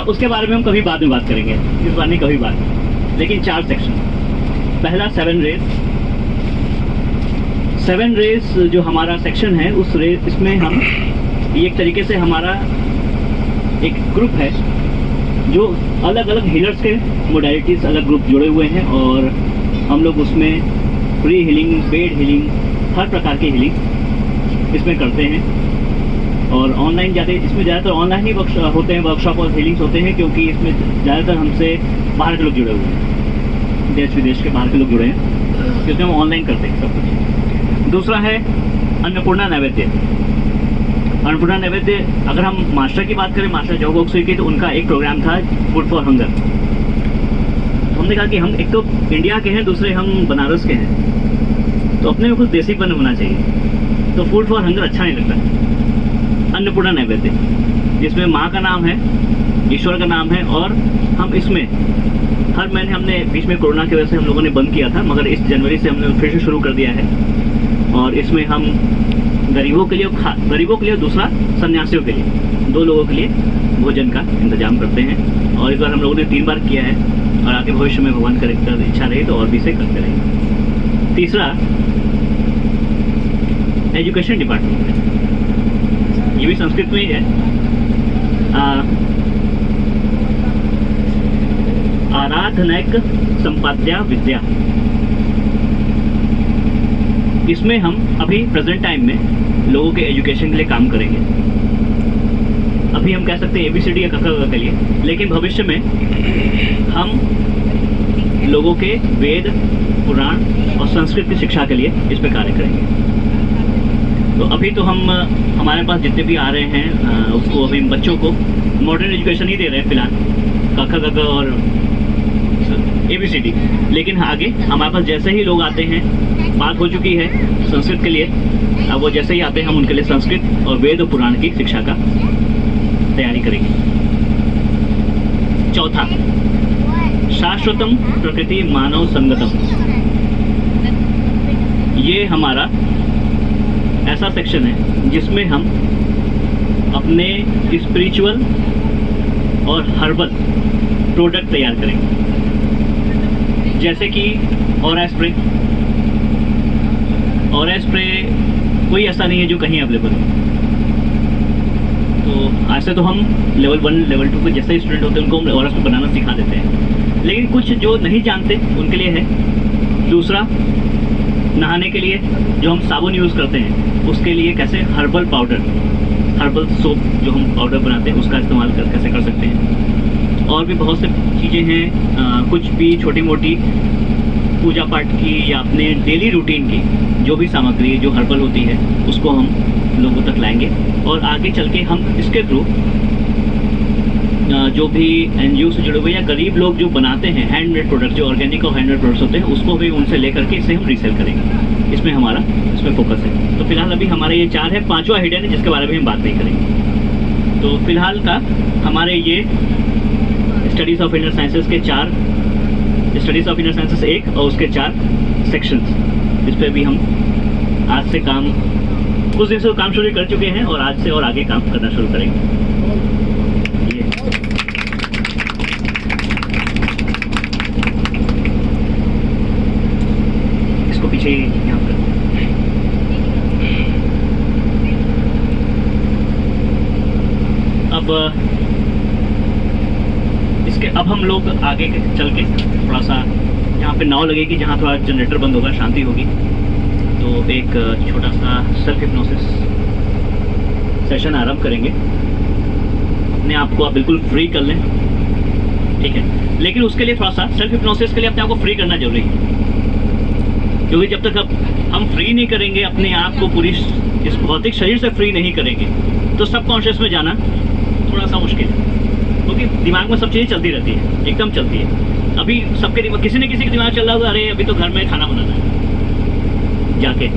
उसके बारे में हम कभी बाद में बात करेंगे, इस बार नहीं कभी बाद। लेकिन 4 सेक्शन। पहला 7 रेज। 7 रेज जो हमारा सेक्शन है, उस रेज इसमें हम एक तरीके से हमारा एक ग्रुप है जो अलग अलग हीलर्स के मोडालिटीज़ अलग ग्रुप जुड़े हुए हैं, और हम लोग उसमें फ्री हीलिंग, पेड हीलिंग, हर प्रकार की हीलिंग इसमें करते हैं। और ऑनलाइन इसमें ज़्यादातर ऑनलाइन ही होते हैं वर्कशॉप और हीलिंग्स होते हैं, क्योंकि इसमें ज़्यादातर हमसे बाहर के लोग जुड़े हुए हैं, देश विदेश के बाहर के लोग जुड़े हैं, क्योंकि हम ऑनलाइन करते हैं सब कुछ। दूसरा है अन्नपूर्णा नैवेद्य। अन्नपूर्णा नैवेद्य, अगर हम मास्टर की बात करें, मास्टर जो गोक्सुई की, तो उनका एक प्रोग्राम था फूड फॉर हंगर। हमने कहा कि हम एक तो इंडिया के हैं, दूसरे हम बनारस के हैं, तो अपने में कुछ देसीपन होना चाहिए। तो फूड फॉर हंगर अच्छा नहीं लगता। अन्नपूर्णा नैवेद्य, जिसमें माँ का नाम है, ईश्वर का नाम है, और हम इसमें हर महीने, हमने बीच में कोरोना की वजह से हम लोगों ने बंद किया था, मगर इस जनवरी से हमने फिर से शुरू कर दिया है। और इसमें हम गरीबों के लिए और दूसरा सन्यासियों के लिए, 2 लोगों के लिए भोजन का इंतजाम करते हैं। और इस बार हम लोगों ने 3 बार किया है, और आगे भविष्य में भगवान करे इच्छा रही तो और भी इसे करते रहेंगे। तीसरा एजुकेशन डिपार्टमेंट, ये भी संस्कृत में ही है। आराधनैक संपाद्या विद्या। इसमें हम अभी प्रेजेंट टाइम में लोगों के एजुकेशन के लिए काम करेंगे। अभी हम कह सकते हैं ABCD या क के लिए, लेकिन भविष्य में हम लोगों के वेद, पुराण और संस्कृत की शिक्षा के लिए इस पर कार्य करेंगे। तो अभी तो हमारे पास जितने भी आ रहे हैं, उसको अभी बच्चों को मॉडर्न एजुकेशन ही दे रहे हैं फिलहाल, क और ABCD। लेकिन आगे हमारे पास जैसे ही लोग आते हैं, बात हो चुकी है संस्कृत के लिए, अब वो जैसे ही आते हैं हम उनके लिए संस्कृत और वेद और पुराण की शिक्षा का तैयारी करेंगे। चौथा, शाश्वतम प्रकृति मानव संगतम। ये हमारा ऐसा सेक्शन है जिसमें हम अपने स्पिरिचुअल और हर्बल प्रोडक्ट तैयार करेंगे, जैसे कि ऑरा स्प्रे। ऑरा स्प्रे कोई ऐसा नहीं है जो कहीं अवेलेबल हो। तो ऐसे तो हम लेवल 1, लेवल 2 के जैसे स्टूडेंट होते हैं उनको हम ऑरा स्प्रे बनाना सिखा देते हैं, लेकिन कुछ जो नहीं जानते उनके लिए है। दूसरा, नहाने के लिए जो हम साबुन यूज़ करते हैं, उसके लिए कैसे हर्बल पाउडर, हर्बल सोप जो हम पाउडर बनाते हैं, उसका इस्तेमाल कैसे कर सकते हैं। और भी बहुत सी चीज़ें हैं, कुछ भी छोटी मोटी पूजा पाठ की या अपने डेली रूटीन की जो भी सामग्री जो हर्बल होती है, उसको हम लोगों तक लाएंगे। और आगे चल के हम इसके थ्रू जो भी NGO से जुड़े हुए या गरीब लोग जो बनाते हैं हैंडमेड प्रोडक्ट, जो ऑर्गेनिक और हैंडमेड प्रोडक्ट्स होते हैं, उसको भी उनसे लेकर के इसे हम रीसेल करेंगे। इसमें हमारा फोकस है। तो फिलहाल अभी हमारे ये 4 है, 5वां हिडन है जिसके बारे में हम बात नहीं करेंगे। तो फिलहाल का हमारे ये स्टडीज़ ऑफ इनर साइंसेस के 4, स्टडीज़ ऑफ इनर साइंसेस 1 और उसके 4 सेक्शंस, इस पर भी हम आज से कुछ दिन से काम शुरू कर चुके हैं और आज से और आगे काम करना शुरू करेंगे। इसको पीछे यहाँ पर उसके अब हम लोग आगे चल के थोड़ा सा यहाँ पे नाव लगेगी, जहाँ थोड़ा जनरेटर बंद होगा, शांति होगी, तो एक छोटा सा सेल्फ हिप्नोसिस सेशन आरंभ करेंगे। अपने आप को आप बिल्कुल फ्री कर लें, ठीक है। लेकिन उसके लिए थोड़ा सा सेल्फ हिप्नोसिस के लिए अपने आप को फ्री करना जरूरी है, क्योंकि जब तक हम फ्री नहीं करेंगे अपने आप को, पूरी इस भौतिक शरीर से फ्री नहीं करेंगे, तो सबकॉन्शियस में जाना थोड़ा सा मुश्किल है, क्योंकि दिमाग में सब चीज़ें चलती रहती है, एकदम चलती है। अभी सबके दिमाग, किसी न किसी के दिमाग चल रहा होगा, अरे अभी तो घर में खाना बनाना है, जाके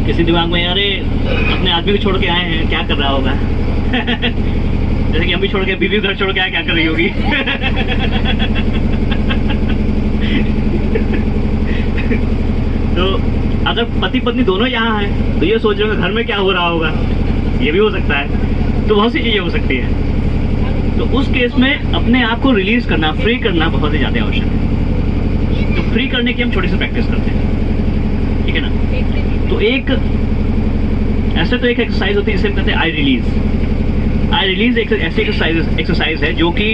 किसी दिमाग में अरे अपने आदमी को छोड़ के आए हैं, क्या कर रहा होगा जैसे कि हम भी छोड़ के, बीवी घर छोड़ के आए, क्या कर रही होगी तो अगर पति पत्नी दोनों यहाँ हैं तो ये सोच रहे हो घर में क्या हो रहा होगा, ये भी हो सकता है, तो बहुत सी चीजें हो सकती है। तो उस केस में अपने आप को रिलीज करना, फ्री करना बहुत ही ज्यादा आवश्यक है। तो फ्री करने की हम छोटी सी प्रैक्टिस करते हैं, ठीक है ना। तो एक ऐसे तो एक एक्सरसाइज होती है जिसे हम कहते हैं आई रिलीज। आई रिलीज एक ऐसी एक्सरसाइज है जो कि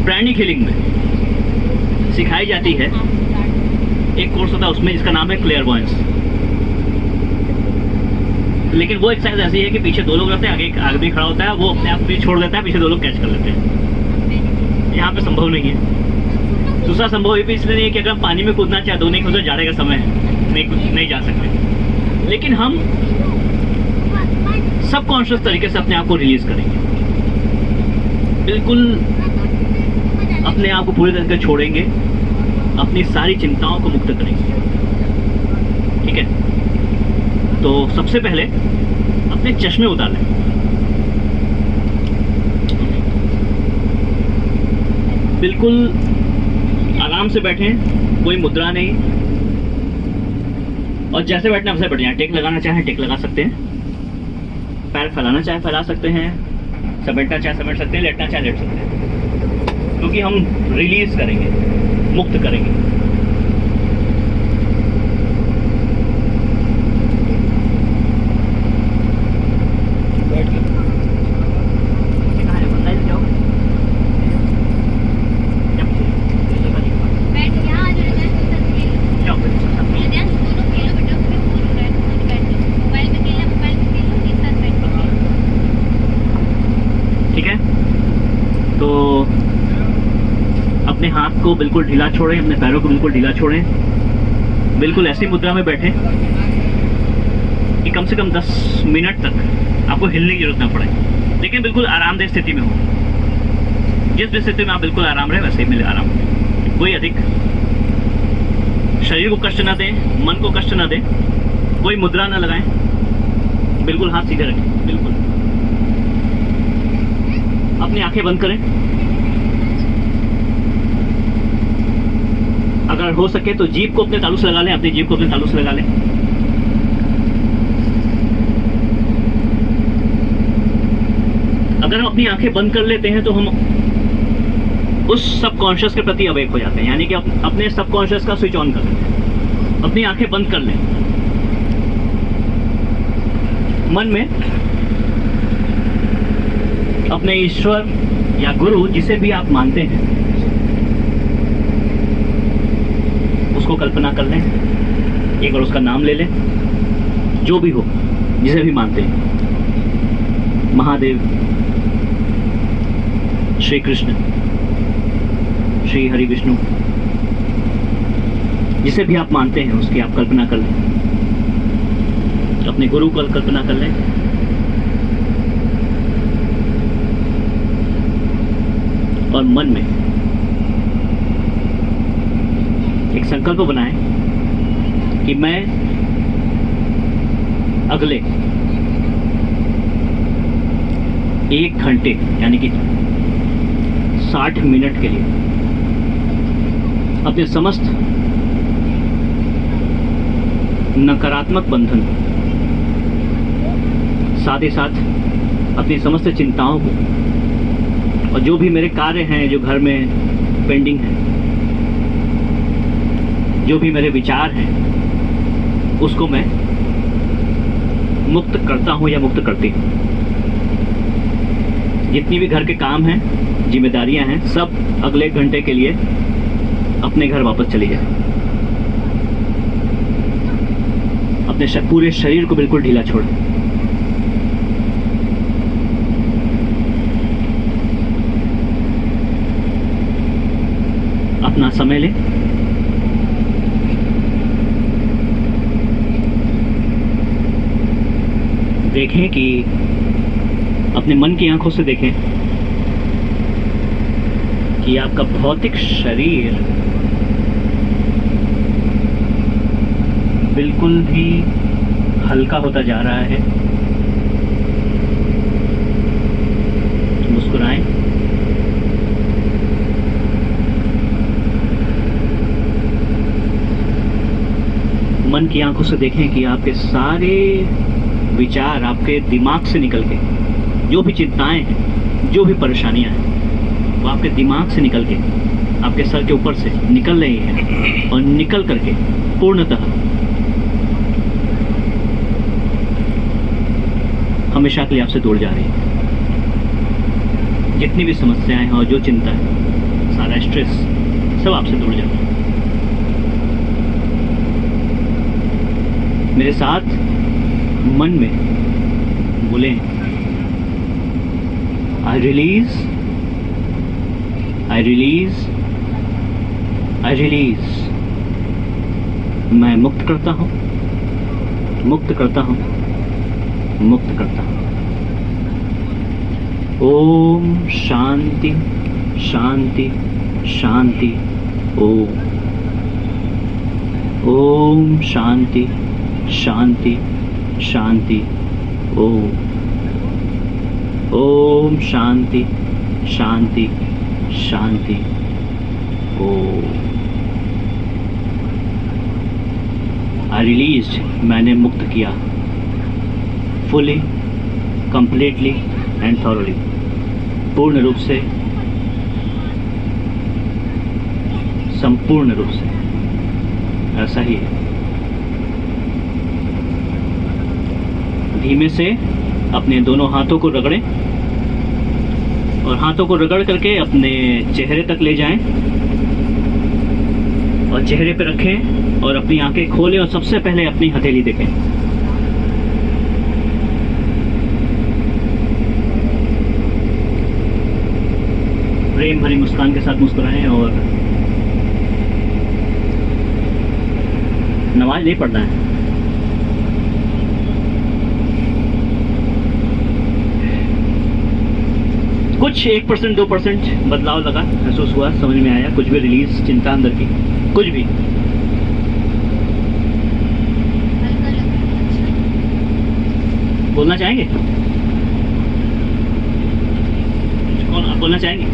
प्राणिक हीलिंग में सिखाई जाती है। एक कोर्स होता है उसमें जिसका नाम है क्लेयरवॉयंस। लेकिन वो एक्सरसाइज ऐसी है कि पीछे दो लोग रहते हैं, आगे एक आदमी खड़ा होता है, वो अपने आप को छोड़ देता है, पीछे दो लोग कैच कर लेते हैं। यहाँ पे संभव नहीं है। दूसरा संभव ये भी इसलिए नहीं है कि अगर हम पानी में कूदना चाहे तो नहीं कूदे, जाने का समय है, नहीं जा सकते। लेकिन हम सबकॉन्शियस तरीके से अपने आप को रिलीज करेंगे, बिल्कुल अपने आप को पूरी तरह से छोड़ेंगे, अपनी सारी चिंताओं को मुक्त करेंगे, ठीक है। तो सबसे पहले अपने चश्मे उतार लें। बिल्कुल आराम से बैठें, कोई मुद्रा नहीं, और जैसे बैठना वैसे बैठ जाएं। टेक लगाना चाहे टेक लगा सकते हैं, पैर फैलाना चाहे फैला सकते हैं, समेटना चाहे समेट सकते हैं, लेटना चाहे लेट सकते हैं, क्योंकि हम रिलीज करेंगे, मुक्त करेंगे। ठीक है, तो अपने हाथ को बिल्कुल ढीला छोड़ें, अपने पैरों को बिल्कुल ढीला छोड़ें, बिल्कुल ऐसी मुद्रा में बैठें कि कम से कम 10 मिनट तक आपको हिलने की जरूरत ना पड़े, लेकिन बिल्कुल आरामदेह स्थिति में हो। जिस भी स्थिति में आप बिल्कुल आराम रहे वैसे ही मिले आराम। कोई अधिक शरीर को कष्ट ना दें, मन को कष्ट ना दें, कोई मुद्रा ना लगाएं, बिल्कुल हाथ सीधे रखें, बिल्कुल। अपनी आंखें बंद करें, अगर हो सके तो जीभ को अपने तालू से लगा लें, अपनी जीभ को अपने तालू से लगा लें। अगर हम अपनी आंखें बंद कर लेते हैं तो हम उस सबकॉन्शियस के प्रति अवेक हो जाते हैं, यानी कि अपने सबकॉन्शियस का स्विच ऑन कर लेते हैं। अपनी आंखें बंद कर लें, मन में अपने ईश्वर या गुरु जिसे भी आप मानते हैं उसको कल्पना कर लें, एक बार उसका नाम ले लें, जो भी हो जिसे भी मानते हैं, महादेव, श्री कृष्ण, श्री हरि विष्णु, जिसे भी आप मानते हैं उसकी आप कल्पना कर लें। अपने गुरु को कल्पना कर लें, और मन में एक संकल्प बनाएं कि मैं अगले 1 घंटे यानी कि 60 मिनट के लिए अपने समस्त नकारात्मक बंधन, साथ ही साथ अपनी समस्त चिंताओं को, और जो भी मेरे कार्य हैं जो घर में पेंडिंग हैं, जो भी मेरे विचार हैं, उसको मैं मुक्त करता हूं या मुक्त करती हूं। जितनी भी घर के काम हैं, जिम्मेदारियां हैं, सब अगले घंटे के लिए अपने घर वापस चली जाए। अपने पूरे शरीर को बिल्कुल ढीला छोड़ें। अपना समय लें। देखें कि अपने मन की आंखों से देखें कि आपका भौतिक शरीर बिल्कुल भी हल्का होता जा रहा है। मुस्कुराएं। मन की आंखों से देखें कि आपके सारे विचार आपके दिमाग से निकल के, जो भी चिंताएं हैं, जो भी परेशानियां हैं, वो आपके दिमाग से निकल के आपके सर के ऊपर से निकल रही हैं और निकल करके पूर्णतः हमेशा के लिए आपसे दूर जा रही है। जितनी भी समस्याएं हैं और जो चिंता है, सारा स्ट्रेस सब आपसे दूर जा रहा है। मेरे साथ मन में बोले, I release, I release, I release. मैं मुक्त करता हूं, मुक्त करता हूं, मुक्त करता हूं। ओम शांति शांति शांति। ओम ओम शांति शांति शांति। ओम ओम शांति शांति शांति। ओम आई रिलीज, मैंने मुक्त किया, फुली, कंप्लीटली एंड थॉरली, पूर्ण रूप से, संपूर्ण रूप से। ऐसा ही है। धीमे से अपने दोनों हाथों को रगड़ें और हाथों को रगड़ करके अपने चेहरे तक ले जाएं और चेहरे पे रखें और अपनी आंखें खोलें और सबसे पहले अपनी हथेली देखें। प्रेम भरी मुस्कान के साथ मुस्कुराएं और नमाज नहीं पढ़ना है। कुछ 1% 2% बदलाव लगा, महसूस हुआ, समझ में आया, कुछ भी रिलीज, चिंता अंदर की, कुछ भी। बोलना चाहेंगे? कौन आप बोलना चाहेंगे?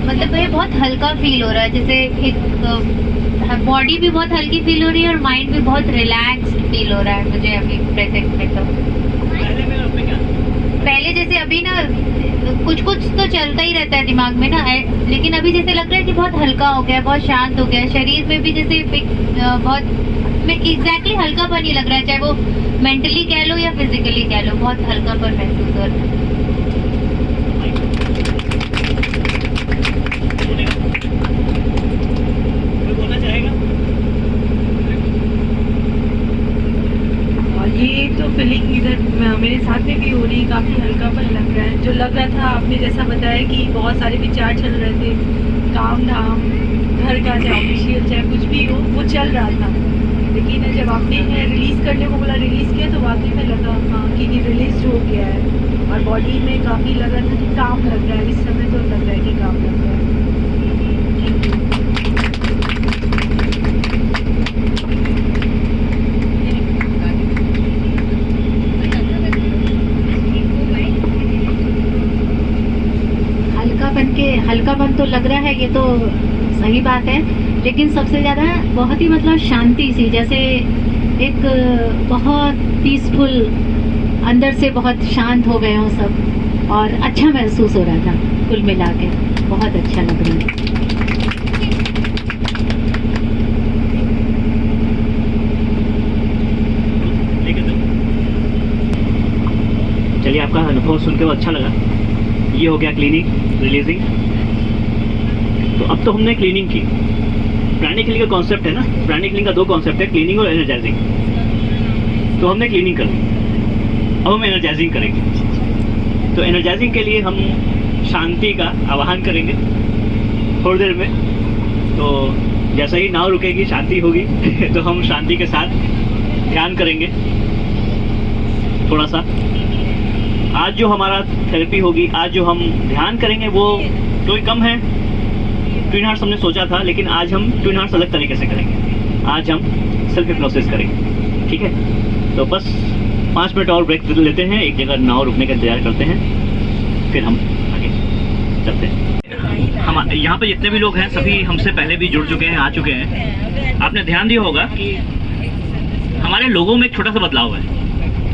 मतलब ये बहुत हल्का फील हो रहा है, जैसे एक बॉडी भी बहुत हल्की फील हो रही है और माइंड भी बहुत रिलैक्स्ड फील हो रहा है मुझे अभी प्रेजेंट में। तो पहले जैसे अभी ना कुछ कुछ तो चलता ही रहता है दिमाग में ना, लेकिन अभी जैसे लग रहा है कि बहुत हल्का हो गया, बहुत शांत हो गया। शरीर में भी जैसे बहुत में एग्जैक्टली हल्कापन ही लग रहा है, चाहे वो मेंटली कह लो या फिजिकली कह लो, बहुत हल्कापन महसूस हो रहा है। ये तो फीलिंग इधर मेरे साथ में भी हो रही है, काफ़ी हल्कापन लग रहा है। जो लग रहा था आपने जैसा बताया कि बहुत सारे विचार चल रहे थे, काम धाम, घर का चाहे ऑफिशियल चाहे कुछ भी हो, वो चल रहा था। लेकिन जब आपने रिलीज़ करने को बोला, रिलीज़ किया, तो वाकई में लगा हाँ कि ये रिलीज हो गया है और बॉडी में काफ़ी लगा था कि काम लग रहा है। इस समय तो लग रहा है कि काम लग रहा है। हल्कापन तो लग रहा है, ये तो सही बात है, लेकिन सबसे ज़्यादा बहुत ही मतलब शांति सी, जैसे एक बहुत पीसफुल, अंदर से बहुत शांत हो गए हो सब और अच्छा महसूस हो रहा था। कुल मिला के बहुत अच्छा लग रहा है। बहुत सुन के अच्छा लगा। ये हो गया क्लीनिंग रिलीजिंग। तो अब तो हमने क्लीनिंग की। प्राणिक हीलिंग का कॉन्सेप्ट है ना, प्राणिक हीलिंग का 2 कॉन्सेप्ट है, क्लीनिंग और एनर्जाइजिंग। तो हमने क्लीनिंग कर ली, अब हम एनर्जाइजिंग करेंगे। तो एनर्जाइजिंग के लिए हम शांति का आवाहन करेंगे थोड़ी देर में। तो जैसा ही नाव रुकेगी शांति होगी तो हम शांति के साथ ध्यान करेंगे थोड़ा सा। आज जो हमारा थेरेपी होगी, आज जो हम ध्यान करेंगे वो तो कम है। ट्विन हार्ट्स हमने सोचा था, लेकिन आज हम ट्विन हार्ट्स अलग तरीके से करेंगे। आज हम सेल्फ हिप्नोसिस करेंगे, ठीक है। तो बस 5 मिनट और ब्रेक लेते हैं, एक जगह नाव रुकने का इंतजार करते हैं, फिर हम आगे चलते हैं। हम यहाँ पे जितने भी लोग हैं सभी हमसे पहले भी जुड़ चुके हैं, आ चुके हैं। आपने ध्यान दिया होगा कि हमारे लोगों में एक छोटा सा बदलाव है,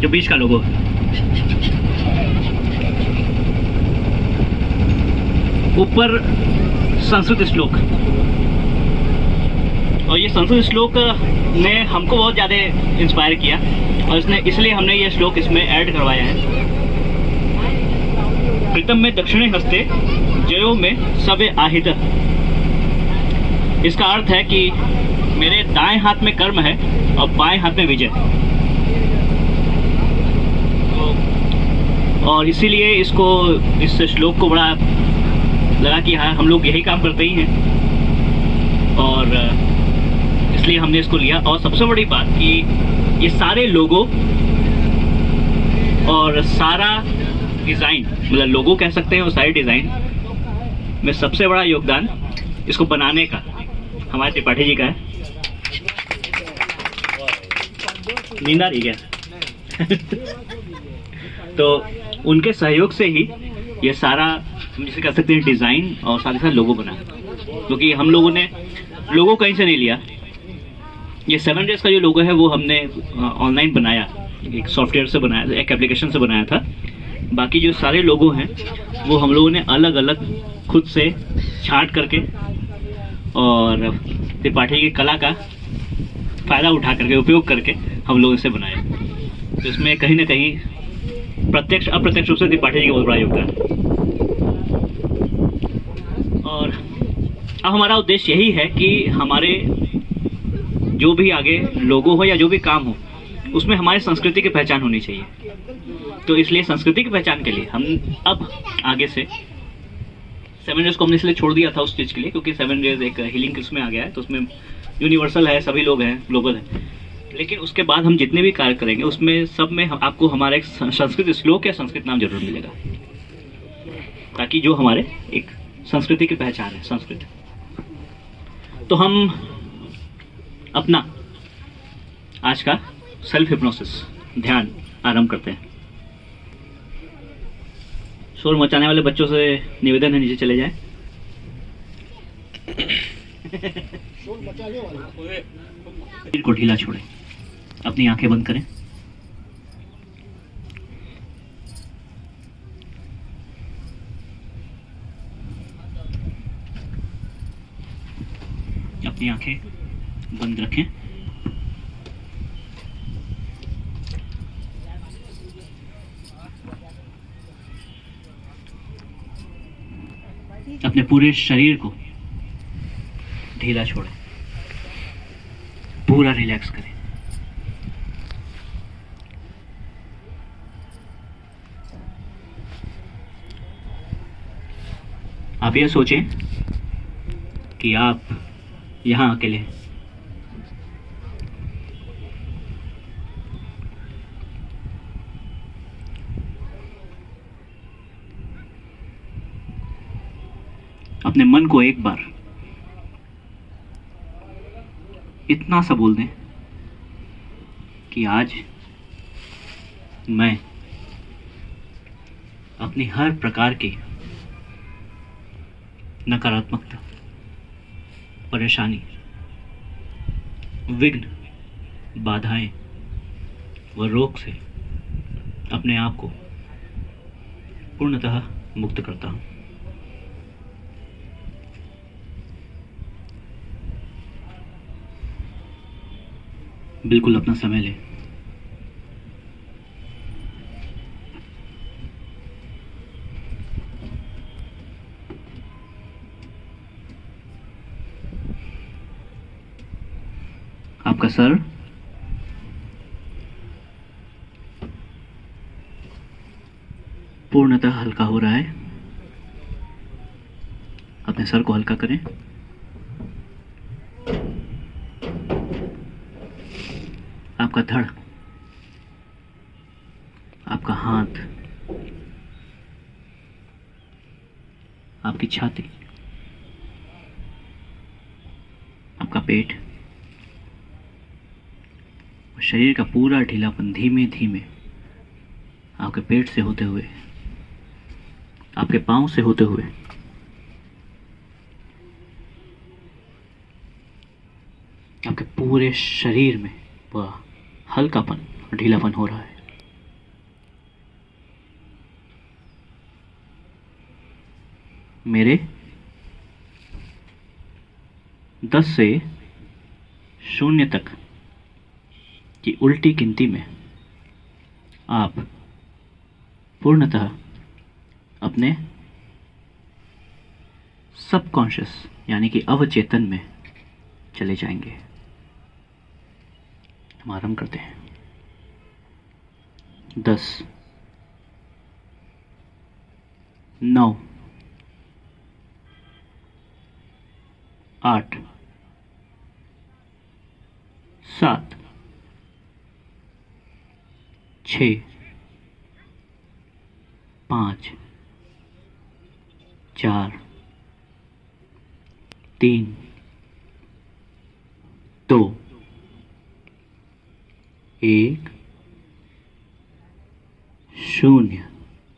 जो बीच का लोगो है। ऊपर संस्कृत श्लोक, और ये संस्कृत श्लोक ने हमको बहुत ज़्यादा इंस्पायर किया, और इसलिए हमने ये श्लोक इसमें ऐड करवाया है। प्रीतम में दक्षिणे हस्ते जयो में सबे आहित। इसका अर्थ है कि मेरे दाएं हाथ में कर्म है और बाएं हाथ में विजय। और इसीलिए इस श्लोक को बड़ा लगा कि हाँ, हम लोग यही काम करते ही हैं, और इसलिए हमने इसको लिया। और सबसे बड़ी बात कि ये सारे लोगों और सारा डिज़ाइन, मतलब लोगो कह सकते हैं, और सारे डिज़ाइन में सबसे बड़ा योगदान इसको बनाने का हमारे त्रिपाठी जी का है। नींद आ रही है तो उनके सहयोग से ही ये सारा हम जिसे कह सकते हैं डिज़ाइन और साथ ही साथ लोगो बना, क्योंकि हम लोगों ने लोगो कहीं से नहीं लिया। ये 7 डेज का जो लोगो है वो हमने ऑनलाइन बनाया, एक सॉफ्टवेयर से बनाया, एक एप्लीकेशन से बनाया था। बाकी जो सारे लोगो हैं वो हम लोगों ने अलग अलग खुद से छांट करके और त्रिपाठी की कला का फ़ायदा उठा करके, उपयोग करके हम लोग इसे बनाए। तो इसमें कहीं ना कहीं प्रत्यक्ष अप्रत्यक्ष रूप से त्रिपाठी जी का बहुत बड़ा योगदान है। और अब हमारा उद्देश्य यही है कि हमारे जो भी आगे लोगो हो या जो भी काम हो, उसमें हमारी संस्कृति की पहचान होनी चाहिए। तो इसलिए संस्कृति की पहचान के लिए हम अब आगे से 7 डेज को हमने इसलिए छोड़ दिया था उस चीज़ के लिए, क्योंकि 7 डेज एक हीलिंग किस में आ गया है, तो उसमें यूनिवर्सल है, सभी लोग हैं, ग्लोबल है। लेकिन उसके बाद हम जितने भी कार्य करेंगे उसमें सब में आपको हमारा एक संस्कृत श्लोक या संस्कृत नाम जरूर मिलेगा, ताकि जो हमारे एक संस्कृति की पहचान है संस्कृत। तो हम अपना आज का सेल्फ हिप्नोसिस ध्यान आरंभ करते हैं। शोर मचाने वाले बच्चों से निवेदन है नीचे चले जाएं। शरीर को ढीला छोड़ें, अपनी आंखें बंद करें। अपनी आंखें बंद रखें। अपने पूरे शरीर को ढीला छोड़ें, पूरा रिलैक्स करें। आप ये सोचें कि आप यहाँ अकेले हैं। अपने मन को एक बार इतना सा बोल दें कि आज मैं अपनी हर प्रकार की नकारात्मकता, परेशानी, विघ्न, बाधाएं व रोग से अपने आप को पूर्णतः मुक्त करता हूं। बिल्कुल अपना समय लें। आपका सर पूर्णतः हल्का हो रहा है। अपने सर को हल्का करें। आपका धड़, आपका हाथ, आपकी छाती, आपका पेट और शरीर का पूरा ढीलापन धीमे धीमे आपके पेट से होते हुए, आपके पांव से होते हुए आपके पूरे शरीर में वह हल्कापन और ढीलापन हो रहा है। मेरे 10 से 0 तक की उल्टी गिनती में आप पूर्णतः अपने सबकॉन्शियस यानी कि अवचेतन में चले जाएंगे। हम आरंभ करते हैं। 10, 9, 8, 7, 6, 5, 4, 3, 2, 1, 0।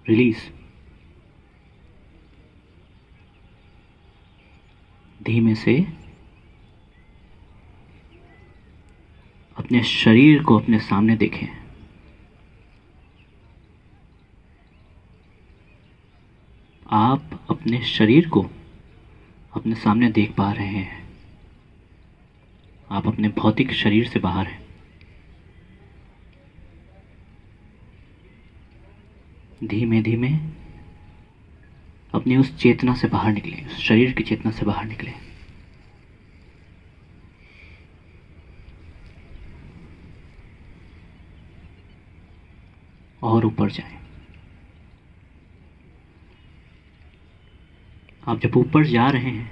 रिलीज। धीमे से अपने शरीर को अपने सामने देखें। आप अपने शरीर को अपने सामने देख पा रहे हैं। आप अपने भौतिक शरीर से बाहर हैं। धीमे धीमे अपनी उस चेतना से बाहर निकले, उस शरीर की चेतना से बाहर निकले। और ऊपर जाएं। आप जब ऊपर जा रहे हैं,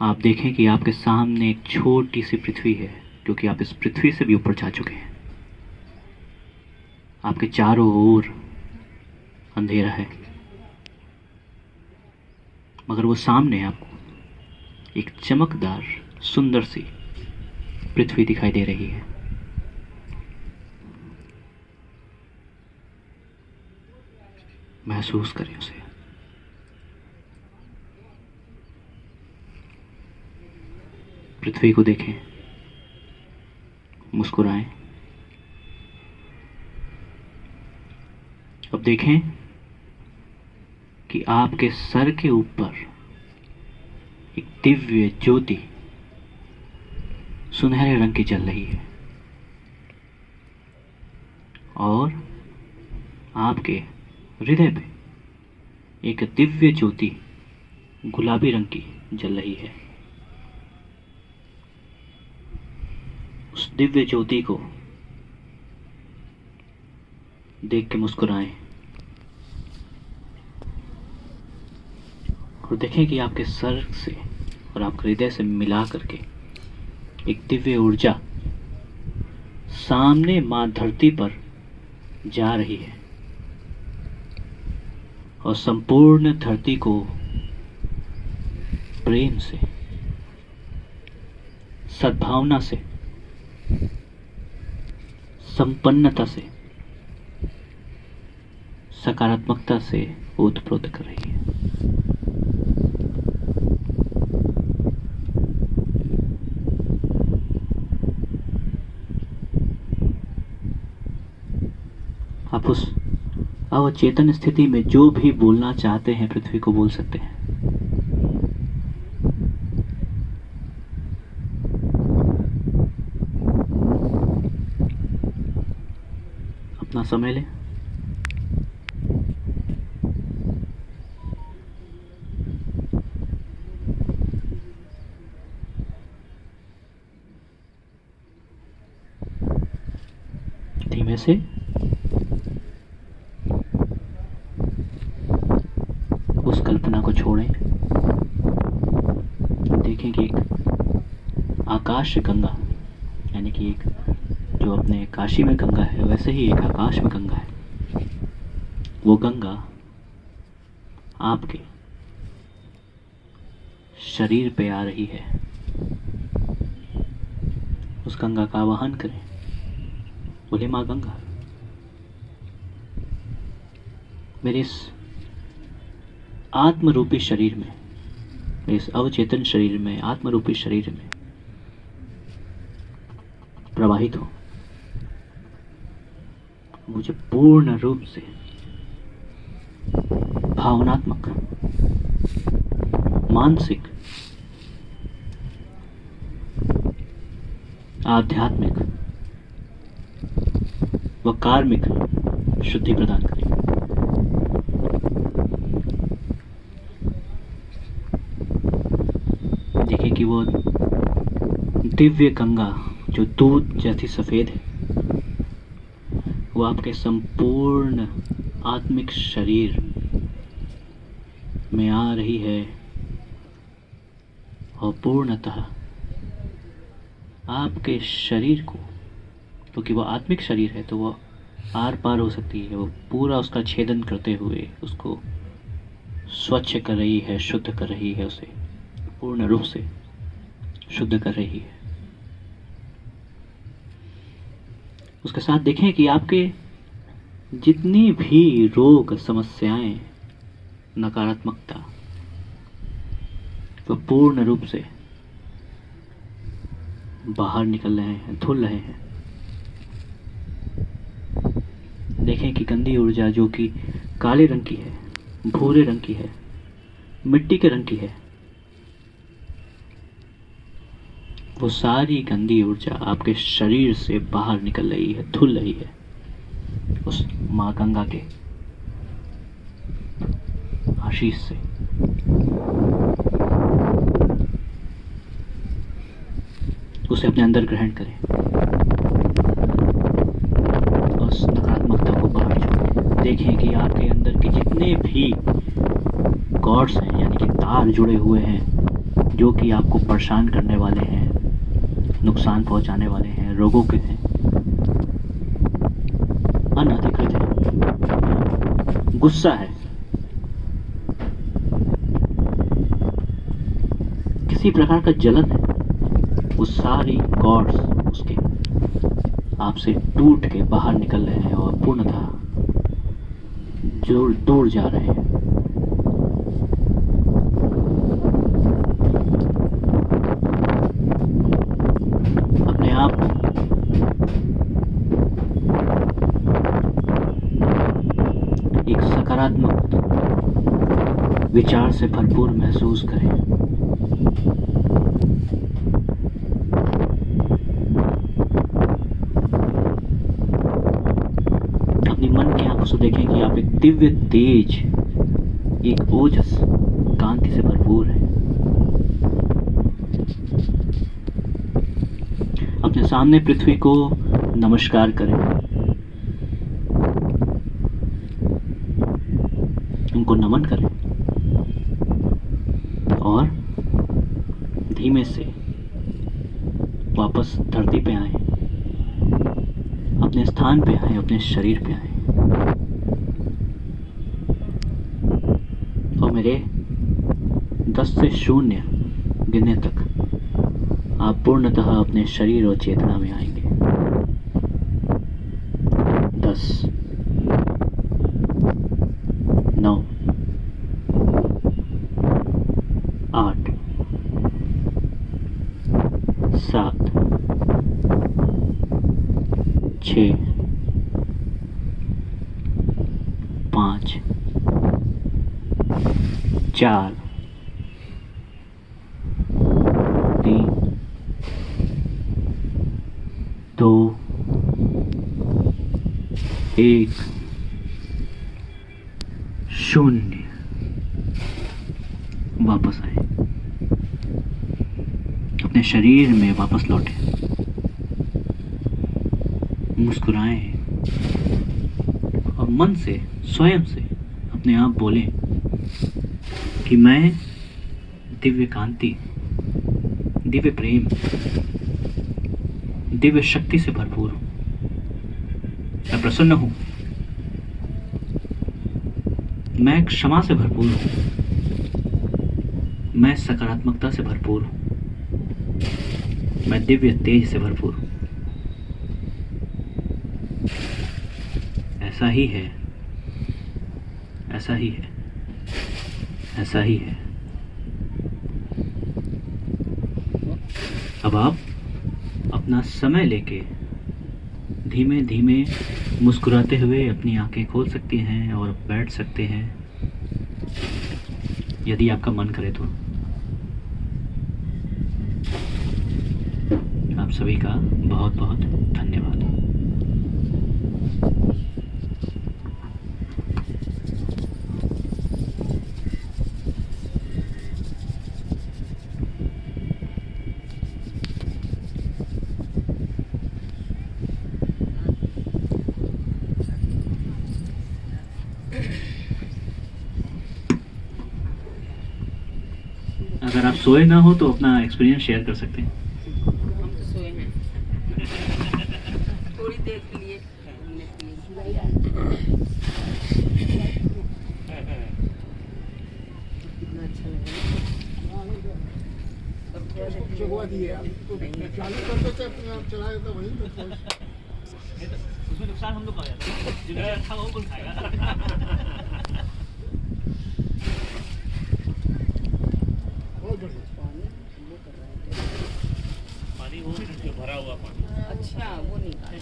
आप देखें कि आपके सामने एक छोटी सी पृथ्वी है, क्योंकि आप इस पृथ्वी से भी ऊपर जा चुके हैं। आपके चारों ओर अंधेरा है, मगर वो सामने आपको एक चमकदार सुंदर सी पृथ्वी दिखाई दे रही है। महसूस करें उसे। पृथ्वी को देखें, मुस्कुराएं। अब देखें कि आपके सर के ऊपर एक दिव्य ज्योति सुनहरे रंग की जल रही है और आपके हृदय पे एक दिव्य ज्योति गुलाबी रंग की जल रही है। उस दिव्य ज्योति को देख के मुस्कुराएं और देखें कि आपके सर से और आपके हृदय से मिला करके एक दिव्य ऊर्जा सामने मां धरती पर जा रही है और संपूर्ण धरती को प्रेम से, सद्भावना से, संपन्नता से, सकारात्मकता से ओतप्रोत कर रही है। आप उस अवचेतन स्थिति में जो भी बोलना चाहते हैं पृथ्वी को बोल सकते हैं। अपना समय लें। कैसे? उस कल्पना को छोड़ें, देखें कि एक आकाश गंगा, यानी कि एक जो अपने काशी में गंगा है वैसे ही एक आकाश में गंगा है। वो गंगा आपके शरीर पे आ रही है। उस गंगा का आवाहन करें, बोले माँ गंगा, मेरे इस आत्मरूपी शरीर में, मेरे इस अवचेतन शरीर में, आत्मरूपी शरीर में प्रवाहित हो, मुझे पूर्ण रूप से भावनात्मक, मानसिक, आध्यात्मिक व कार्मिक शुद्धि प्रदान करें। देखिए कि वो दिव्य गंगा जो दूध जैसी सफेद है, वो आपके संपूर्ण आत्मिक शरीर में आ रही है और पूर्णतः आपके शरीर को, क्योंकि वो आत्मिक शरीर है तो वो आर पार हो सकती है, वो पूरा उसका छेदन करते हुए उसको स्वच्छ कर रही है, शुद्ध कर रही है, उसे पूर्ण रूप से शुद्ध कर रही है। उसके साथ देखें कि आपके जितनी भी रोग, समस्याएं, नकारात्मकता, वो पूर्ण रूप से बाहर निकल रहे हैं, धुल रहे हैं। देखें कि गंदी ऊर्जा जो कि काले रंग की है, भूरे रंग की है, मिट्टी के रंग की है, वो सारी गंदी ऊर्जा आपके शरीर से बाहर निकल रही है, धुल रही है उस माँ गंगा के आशीष से। उसे अपने अंदर ग्रहण करें, उस नकारात्मकता को बाहर छोड़ें। देखें कि आपके अंदर के जितने भी कॉर्ड्स हैं, यानी कि तार जुड़े हुए हैं जो कि आपको परेशान करने वाले हैं, नुकसान पहुंचाने वाले हैं, रोगों के हैं, अनधिकृत है, गुस्सा है, किसी प्रकार का जलन है, वो सारी कॉर्ड्स उसके आपसे टूट के बाहर निकल रहे हैं और पूर्णतः दूर जा रहे हैं। अपने आप को एक सकारात्मक विचार से भरपूर महसूस करें। अपनी मन की आंखों से देखें कि आप एक दिव्य तेज, एक ओजस कांति से भरपूर है। अपने सामने पृथ्वी को नमस्कार करें, उनको नमन करें और धीमे से वापस धरती पे आए, अपने स्थान पे आए, अपने शरीर पे आए और मेरे 10 से 0 गिनने तक आप पूर्णतः अपने शरीर और चेतना में आएंगे। 10, 9, 8, 7, 6, 5, 4, 3, 2, 1, 0। वापस आए, अपने शरीर में वापस लौटे, मुस्कुराएं, और मन से, स्वयं से अपने आप बोलें कि मैं दिव्य कांति, दिव्य प्रेम, दिव्य शक्ति से भरपूर हूं। मैं प्रसन्न हूं, मैं क्षमा से भरपूर हूं, मैं सकारात्मकता से भरपूर हूं, मैं दिव्य तेज से भरपूर हूं। ऐसा ही है, ऐसा ही है, ऐसा ही है। अब आप अपना समय लेके धीमे धीमे मुस्कुराते हुए अपनी आंखें खोल सकती हैं और बैठ सकते हैं, यदि आपका मन करे तो। आप सभी का बहुत बहुत धन्यवाद। अगर आप सोए ना हो तो अपना एक्सपीरियंस शेयर कर सकते हैं। हम तो सोए हैं थोड़ी देर के लिए कितना अच्छा लगा। जगवा दिए आप चालू करते थे अपने आप चला देता वही तो उसमें नुकसान हम लोग का जो अच्छा वो कौन खाएगा। पानी वो जो भरा हुआ पानी। अच्छा वो निकाल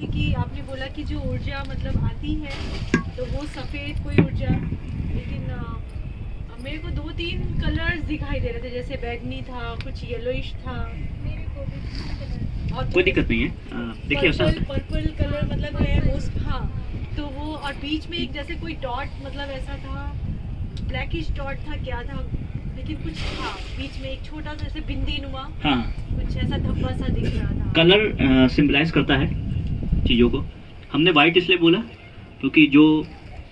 कि आपने बोला कि जो ऊर्जा मतलब आती है तो वो सफ़ेद कोई ऊर्जा, लेकिन मेरे को 2-3 कलर्स दिखाई दे रहे थे, जैसे बैगनी था, कुछ येलोइश था, और कोई दिक्कत नहीं है। देखिए ऐसा पर्पल कलर मतलब है मोस्ट, हाँ। तो वो और बीच में एक जैसे कोई डॉट मतलब ऐसा था, ब्लैकिश डॉट था, क्या था, लेकिन कुछ था बीच में एक छोटा सा जैसे बिंदी नुमा, हाँ, कुछ ऐसा धब्बा सा दिख रहा था। कलर सिंबलाइज करता है चीज़ों को। हमने वाइट इसलिए बोला क्योंकि जो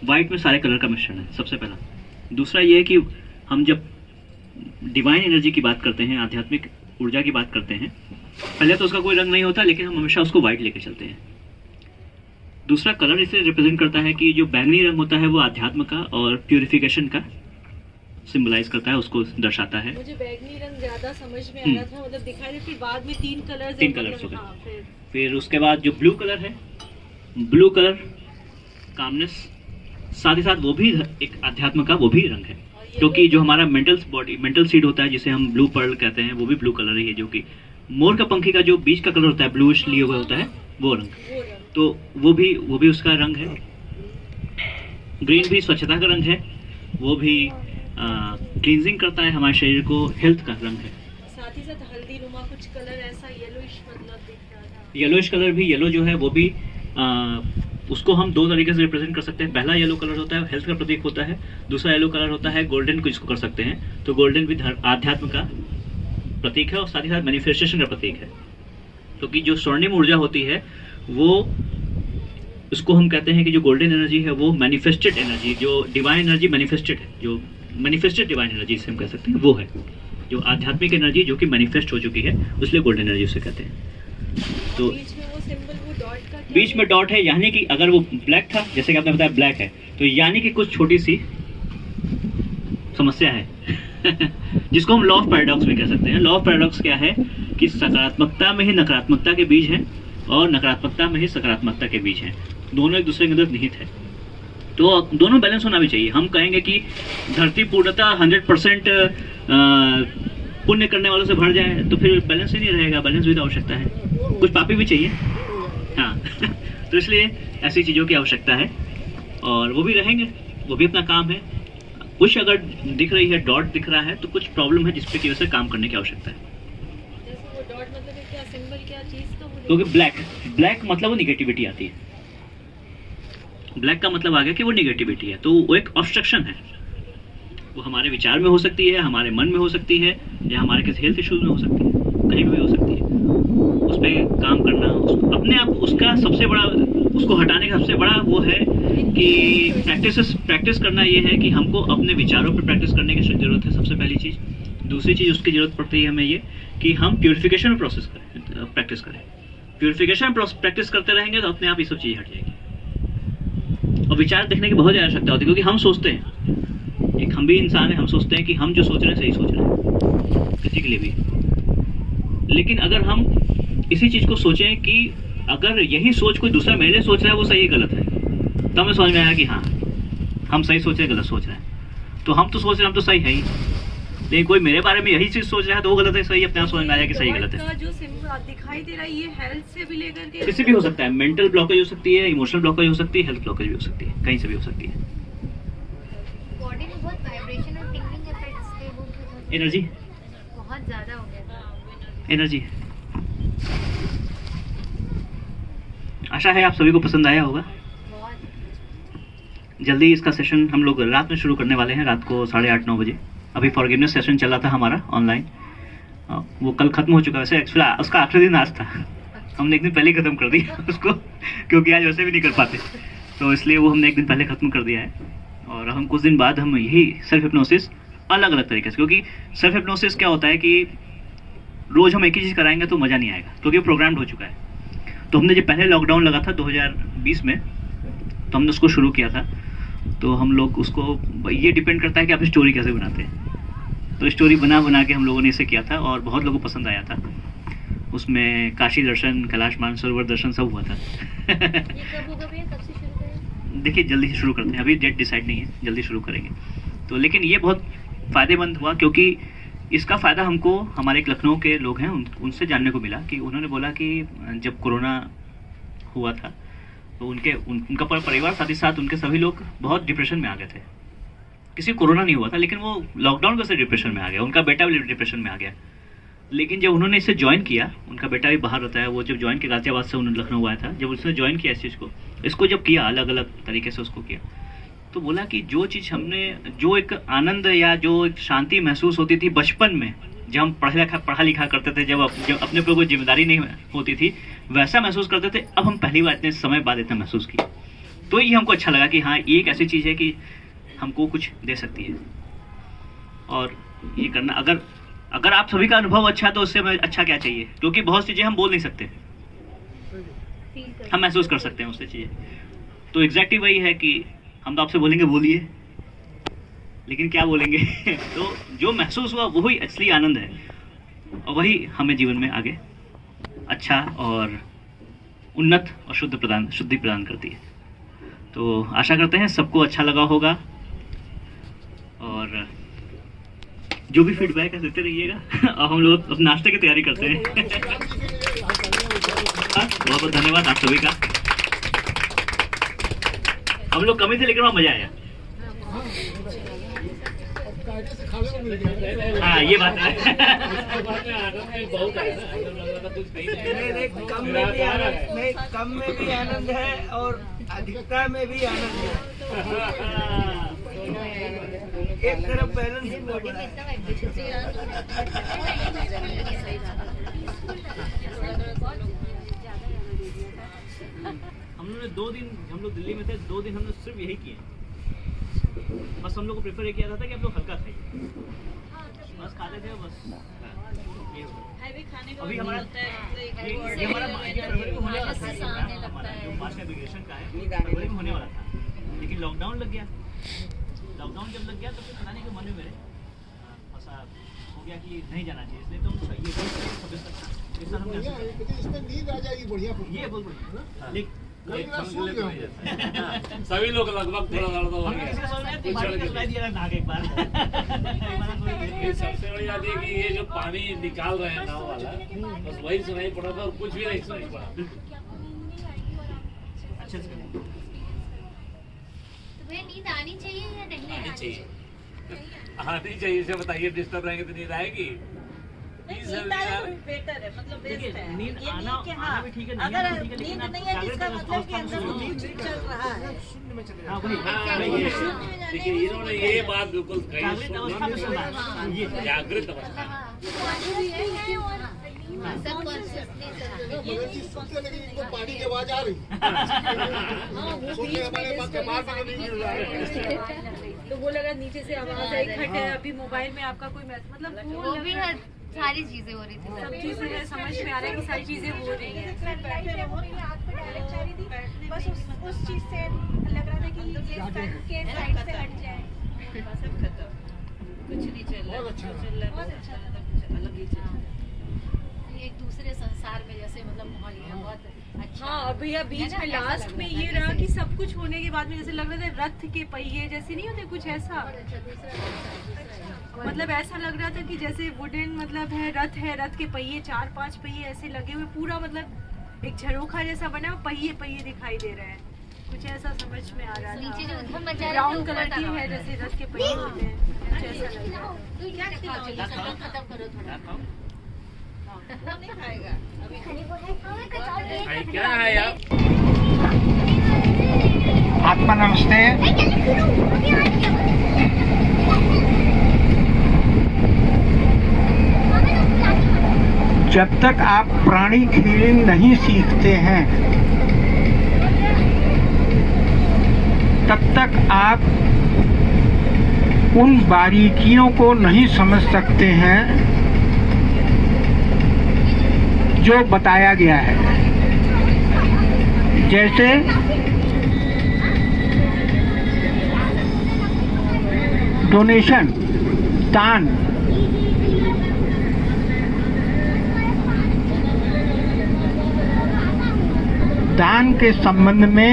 वाइट में सारे कलर का मिश्रण है, सबसे पहला। दूसरा ये है कि हम जब डिवाइन एनर्जी की बात करते हैं, आध्यात्मिक ऊर्जा की बात करते हैं, पहले तो उसका कोई रंग नहीं होता, लेकिन हम हमेशा उसको वाइट लेके चलते हैं। दूसरा कलर इसे रिप्रेजेंट करता है कि जो बैंगनी रंग होता है वो आध्यात्म का और प्यूरिफिकेशन का सिंबलाइज करता है, उसको दर्शाता है। मुझे बैगनी रंग ज्यादा समझ में आ रहा था, मतलब दिखाई दे, फिर बाद में 3 कलर्स, 3 कलर्स हो गए। हाँ, फिर उसके बाद जो ब्लू कलर है, ब्लू कलर कामनेस, साथ ही साथ वो भी एक अध्यात्म का वो भी रंग है, क्योंकि जो हमारा मेंटल सीड होता है जिसे हम ब्लू पर्ल कहते हैं, वो भी ब्लू कलर ही है, जो कि मोर का पंखी का जो बीच का कलर होता है ब्लूइश लिए हुआ होता है, वो रंग। तो वो भी उसका रंग है। ग्रीन भी स्वच्छता का रंग है, वो भी क्लींजिंग करता है हमारे शरीर को, हेल्थ का रंग है। साथ ही साथ हल्दी नुमा कुछ कलर ऐसा येलोइश मतलब दिख रहा था। येलोइश कलर भी, येलो जो है वो भी उसको हम 2 तरीके से रिप्रेजेंट कर सकते हैं। पहला येलो कलर होता है हेल्थ का प्रतीक होता है, दूसरा येलो कलर होता है गोल्डन को, इसको कर सकते हैं। तो गोल्डन भी आध्यात्म का प्रतीक है और साथ ही साथ मैनिफेस्टेशन का प्रतीक है, क्योंकि जो स्वर्णिम ऊर्जा होती है वो, उसको हम कहते हैं कि जो गोल्डन एनर्जी है वो मैनिफेस्टेड एनर्जी, जो डिवाइन एनर्जी मैनिफेस्टेड है, जो मैनिफेस्टेड डिवाइन एनर्जी जिसे हम कह सकते हैं, वो है जो आध्यात्मिक एनर्जी जो कि मैनिफेस्ट हो चुकी है, इसलिए गोल्डन एनर्जी उसे कहते हैं। तो बीच में वो सिंबल, वो डॉट का क्या बीच में डॉट है, यानी कि अगर वो ब्लैक था, जैसे कि आपने बताया ब्लैक है, तो यानी कि कुछ छोटी सी समस्या है जिसको हम लॉ ऑफ पैराडॉक्स भी कह सकते हैं। लॉ ऑफ पैराडॉक्स क्या है कि सकारात्मकता में ही नकारात्मकता के बीज हैं और नकारात्मकता में ही सकारात्मकता के बीज हैं, दोनों एक दूसरे के अंदर निहित है। तो दोनों बैलेंस होना भी चाहिए। हम कहेंगे कि धरती पूर्णतः 100% पुण्य करने वालों से भर जाए तो फिर बैलेंस ही नहीं रहेगा, बैलेंस भी तो आवश्यकता है, कुछ पापी भी चाहिए, हाँ तो इसलिए ऐसी चीज़ों की आवश्यकता है और वो भी रहेंगे, वो भी अपना काम है। कुछ अगर दिख रही है, डॉट दिख रहा है, तो कुछ प्रॉब्लम है जिसपे की वजह से काम करने की आवश्यकता है। जैसे वो डॉट मतलब क्या सिंबल, क्या चीज, तो क्योंकि ब्लैक मतलब वो निगेटिविटी आती है। ब्लैक का मतलब आ गया कि वो निगेटिविटी है, तो वो एक ऑब्स्ट्रक्शन है। वो हमारे विचार में हो सकती है, हमारे मन में हो सकती है, या हमारे किसी हेल्थ इश्यूज में हो सकती है। कहीं भी हो सकती है। उस पर काम करना, अपने आप उसका सबसे बड़ा, उसको हटाने का सबसे बड़ा वो है कि प्रैक्टिस करना। ये है कि हमको अपने विचारों पर प्रैक्टिस करने की ज़रूरत है, सबसे पहली चीज़। दूसरी चीज़ उसकी ज़रूरत पड़ती है हमें ये कि हम प्योरीफिकेशन में प्रैक्टिस करें। प्योरीफिकेशन प्रैक्टिस करते रहेंगे तो अपने आप ये सब चीज़ हट जाएगी। और विचार देखने की बहुत ज़्यादा आवश्यकता होती है, क्योंकि हम सोचते हैं, एक हम भी इंसान है, हम सोचते हैं कि हम जो सोच रहे हैं सही सोच रहे हैं किसी के लिए भी। लेकिन अगर हम इसी चीज़ को सोचें कि अगर यही सोच कोई दूसरा मेरे लिए सोच रहा है वो सही है गलत है, तब हमें समझ में आया कि हाँ हम सही सोच रहे हैं गलत सोच रहे हैं। तो हम तो सोच रहे हैं हम तो सही है ही, लेकिन कोई मेरे बारे में यही चीज़ सोच रहा है तो वो गलत है, सही अपने आप समझ में आया कि सही गलत है। जो सिम्टम दिखाई दे रहा है ये हेल्थ से भी लेकर के किसी भी हो सकता है, मेंटल ब्लॉकेज हो सकती है, इमोशनल ब्लॉकेज हो सकती है, हेल्थ ब्लॉकेज भी हो सकती है, कहीं से भी हो सकती है। बॉडी में बहुत वाइब्रेशन और टिंगलिंग इफेक्ट्स थे, वो एनर्जी बहुत ज़्यादा हो गया था। एनर्जी। आशा है आप सभी को पसंद आया होगा। जल्दी इसका सेशन हम लोग रात में शुरू करने वाले हैं, रात को 8:30-9 बजे। अभी फॉरगिवनेस सेशन चल रहा था हमारा ऑनलाइन, वो कल खत्म हो चुका है। वैसे एक्चुअली उसका आखिरी दिन आज था, हमने एक दिन पहले ही खत्म कर दिया उसको, क्योंकि आज वैसे भी नहीं कर पाते, तो इसलिए वो हमने एक दिन पहले खत्म कर दिया है। और हम कुछ दिन बाद हम यही सेल्फ हिप्नोसिस अलग अलग तरीके से, क्योंकि सेल्फ हिप्नोसिस क्या होता है कि रोज़ हम एक ही चीज़ कराएंगे तो मज़ा नहीं आएगा, क्योंकि वो प्रोग्राम्ड हो चुका है। तो हमने जब पहले लॉकडाउन लगा था 2020 में, तो हमने उसको शुरू किया था। तो हम लोग उसको, ये डिपेंड करता है कि आप स्टोरी कैसे बनाते हैं। तो स्टोरी बना के हम लोगों ने इसे किया था और बहुत लोगों को पसंद आया था। उसमें काशी दर्शन, कैलाश मानसरोवर दर्शन सब हुआ था। देखिए जल्दी से शुरू करते हैं, अभी डेट डिसाइड नहीं है, जल्दी शुरू करेंगे। तो लेकिन ये बहुत फ़ायदेमंद हुआ, क्योंकि इसका फ़ायदा हमको हमारे एक लखनऊ के लोग हैं उनसे जानने को मिला कि उन्होंने बोला कि जब कोरोना हुआ था तो उनका परिवार साथ ही साथ उनके सभी लोग बहुत डिप्रेशन में आ गए थे। किसी को कोरोना नहीं हुआ था, लेकिन वो लॉकडाउन के से डिप्रेशन में आ गया, उनका बेटा भी डिप्रेशन में आ गया। लेकिन जब उन्होंने इसे ज्वाइन किया, उनका बेटा भी बाहर रहता है, वो जब ज्वाइन किया गाजियाबाद से उन्होंने लखनऊ आया था, जब उसने ज्वाइन किया इस चीज़ को, इसको जब किया अलग अलग तरीके से उसको किया, तो बोला कि जो चीज़ हमने, जो एक आनंद या जो एक शांति महसूस होती थी बचपन में जब हम पढ़ा लिखा करते थे, जब अपने पर कोई जिम्मेदारी नहीं होती थी, वैसा महसूस करते थे, अब हम पहली बार इतने समय बाद इतना महसूस किया। तो ये हमको अच्छा लगा कि हाँ ये एक ऐसी चीज़ है कि हमको कुछ दे सकती है। और ये करना, अगर आप सभी का अनुभव अच्छा है तो उससे हमें अच्छा क्या चाहिए, क्योंकि बहुत चीज़ें हम बोल नहीं सकते, हम महसूस कर सकते हैं उससे चीज़ें। तो एग्जैक्टली वही है कि हम तो आपसे बोलेंगे बोलिए, लेकिन क्या बोलेंगे तो जो महसूस हुआ वही असली आनंद है, और वही हमें जीवन में आगे अच्छा और उन्नत और शुद्धि प्रदान करती है। तो आशा करते हैं सबको अच्छा लगा होगा, और जो भी फीडबैक है देते रहिएगा। अब हम लोग अपने नाश्ते की तैयारी करते हैं। बहुत बहुत धन्यवाद आप सभी का। हम लोग कमी थे लेकिन वहाँ मजा आया। हाँ ये बात है। कम में भी आनंद है और अधिकता में भी आनंद है। एक तरफ बैलेंस हमने 2 दिन, हम लोग दिल्ली में थे, 2 दिन हमने सिर्फ यही किए। बस हम लोग को प्रेफर ये किया था कि आप लोग हल्का खाइए, बस खाते थे बस। अभी हमारा ये हमारा होने वाला था, जो मार्च एजुकेशन का है फरवरी में होने वाला था, लेकिन लॉकडाउन लग गया। लॉकडाउन जब लग गया तो फिर पता नहीं कि मन में मेरे ऐसा हो गया कि नहीं जाना चाहिए, इसलिए तो ये 26 तक ऐसा हम इसमें नींद आ जाएगी बढ़िया। ये बहुत बढ़िया, लेकिन सभी लोग लगभग थोड़ा सबसे बड़ी बात है कि ये जो पानी निकाल रहे हैं नाव वाला, बस वही सुनाई पड़ा था और कुछ भी नहीं सुनाई पड़ा। अच्छा तो भैया नींद आनी चाहिए या नहीं आनी चाहिए? आनी चाहिए, इसे बताइए, डिस्टर्ब रहेंगे तो नींद आएगी? बेटर है, मतलब बेस्ट है। नींद आना भी ठीक है, अगर नींद नहीं है जिसका मतलब कि अंदर नींद चल रहा है। देखिए इन्होंने ये बात बिल्कुल कही, जागृत अवस्था। सुनते लेकिन इनको पानी की आवाज आ रही सुनने हमारे पास कमाल में नहीं मिल रहा है। तो वो लगा नीचे से आवाज आई खट है, अभी मोबाइल में आपका कोई मैसेज, मतलब वो भी है, सारी चीजें हो रही थी, सब चीजें है, समझ में आ रहा है कि सारी चीजें हो रही हैं। बस उस चीज से लग रहा था कि ये के साइड से हट जाए। सब खत्म, कुछ नहीं चल रहा, बहुत अच्छा। चल रहा, बहुत अच्छा लगा, कुछ अलग ही चल रहा। एक दूसरे संसार में जैसे मतलब माहौल है बहुत अच्छा। हाँ, अभी अब बीच में लास्ट में ये रहा कि सब कुछ होने के बाद में जैसे लग रहा था रथ के पहिए जैसे नहीं होते, कुछ ऐसा, मतलब ऐसा लग रहा था कि जैसे वुडन मतलब है, रथ के पहिए 4-5 पहिए ऐसे लगे हुए, पूरा मतलब एक झरोखा जैसा बना, पहिए पहिए दिखाई दे रहे हैं, कुछ ऐसा समझ में आ रहा नीचे जो था। उधर मचा रहा है, ब्राउन ऊपर कलर की टंगा है हुआ जैसे रथ के पहिए होते हैं, कुछ ऐसा लग रहा था। खत्म करो थोड़ा। वो नहीं खाएगा अभी। क्या है यार? आत्मा नमस्ते। जब तक आप प्राणिक हीलिंग नहीं सीखते हैं तब तक आप उन बारीकियों को नहीं समझ सकते हैं जो बताया गया है। जैसे डोनेशन, दान, दान के संबंध में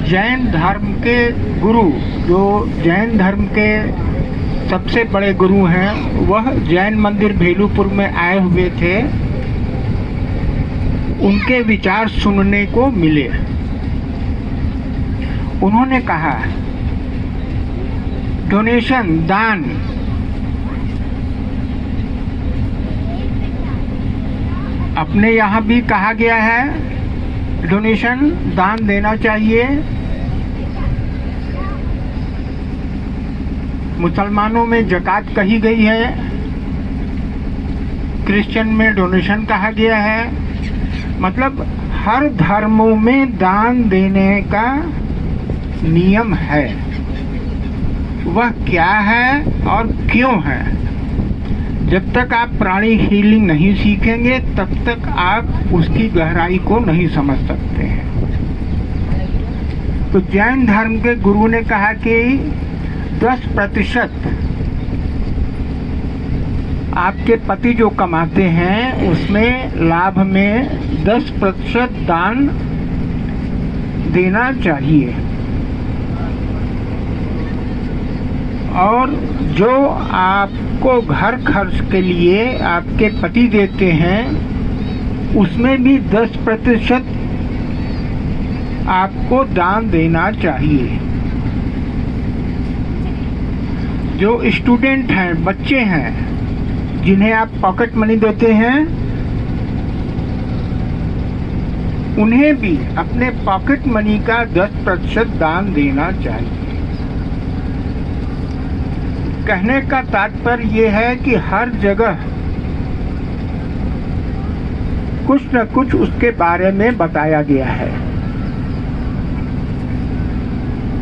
जैन धर्म के गुरु, जो जैन धर्म के सबसे बड़े गुरु हैं, वह जैन मंदिर भेलूपुर में आए हुए थे, उनके विचार सुनने को मिले। उन्होंने कहा डोनेशन, दान अपने यहाँ भी कहा गया है, डोनेशन दान देना चाहिए। मुसलमानों में ज़कात कही गई है, क्रिश्चियन में डोनेशन कहा गया है। मतलब हर धर्मों में दान देने का नियम है। वह क्या है और क्यों है, जब तक आप प्राणी हीलिंग नहीं सीखेंगे तब तक आप उसकी गहराई को नहीं समझ सकते हैं। तो जैन धर्म के गुरु ने कहा कि 10% आपके पति जो कमाते हैं उसमें लाभ में 10% दान देना चाहिए, और जो आपको घर खर्च के लिए आपके पति देते हैं उसमें भी 10% आपको दान देना चाहिए। जो स्टूडेंट हैं, बच्चे हैं, जिन्हें आप पॉकेट मनी देते हैं, उन्हें भी अपने पॉकेट मनी का 10% दान देना चाहिए। कहने का तात्पर्य ये है कि हर जगह कुछ न कुछ उसके बारे में बताया गया है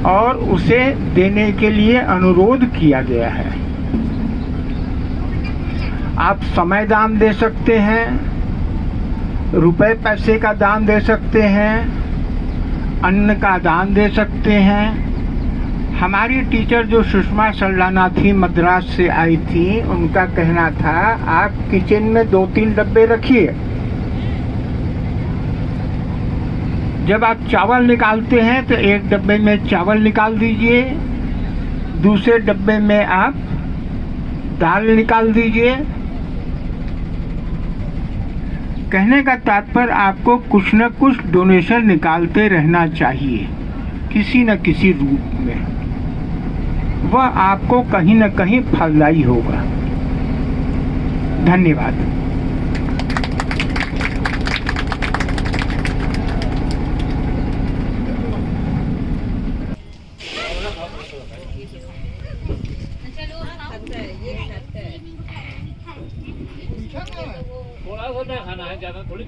और उसे देने के लिए अनुरोध किया गया है। आप समय दान दे सकते हैं, रुपए पैसे का दान दे सकते हैं, अन्न का दान दे सकते हैं। हमारी टीचर जो सुषमा सल्लाना थी, मद्रास से आई थी, उनका कहना था आप किचन में 2-3 डब्बे रखिए। जब आप चावल निकालते हैं तो एक डब्बे में चावल निकाल दीजिए, दूसरे डब्बे में आप दाल निकाल दीजिए। कहने का तात्पर्य आपको कुछ न कुछ डोनेशन निकालते रहना चाहिए, किसी न किसी रूप में। वह आपको कहीं न कहीं फलदायी होगा। धन्यवाद। थोड़ा सा खाना है। ज्यादा थोड़ी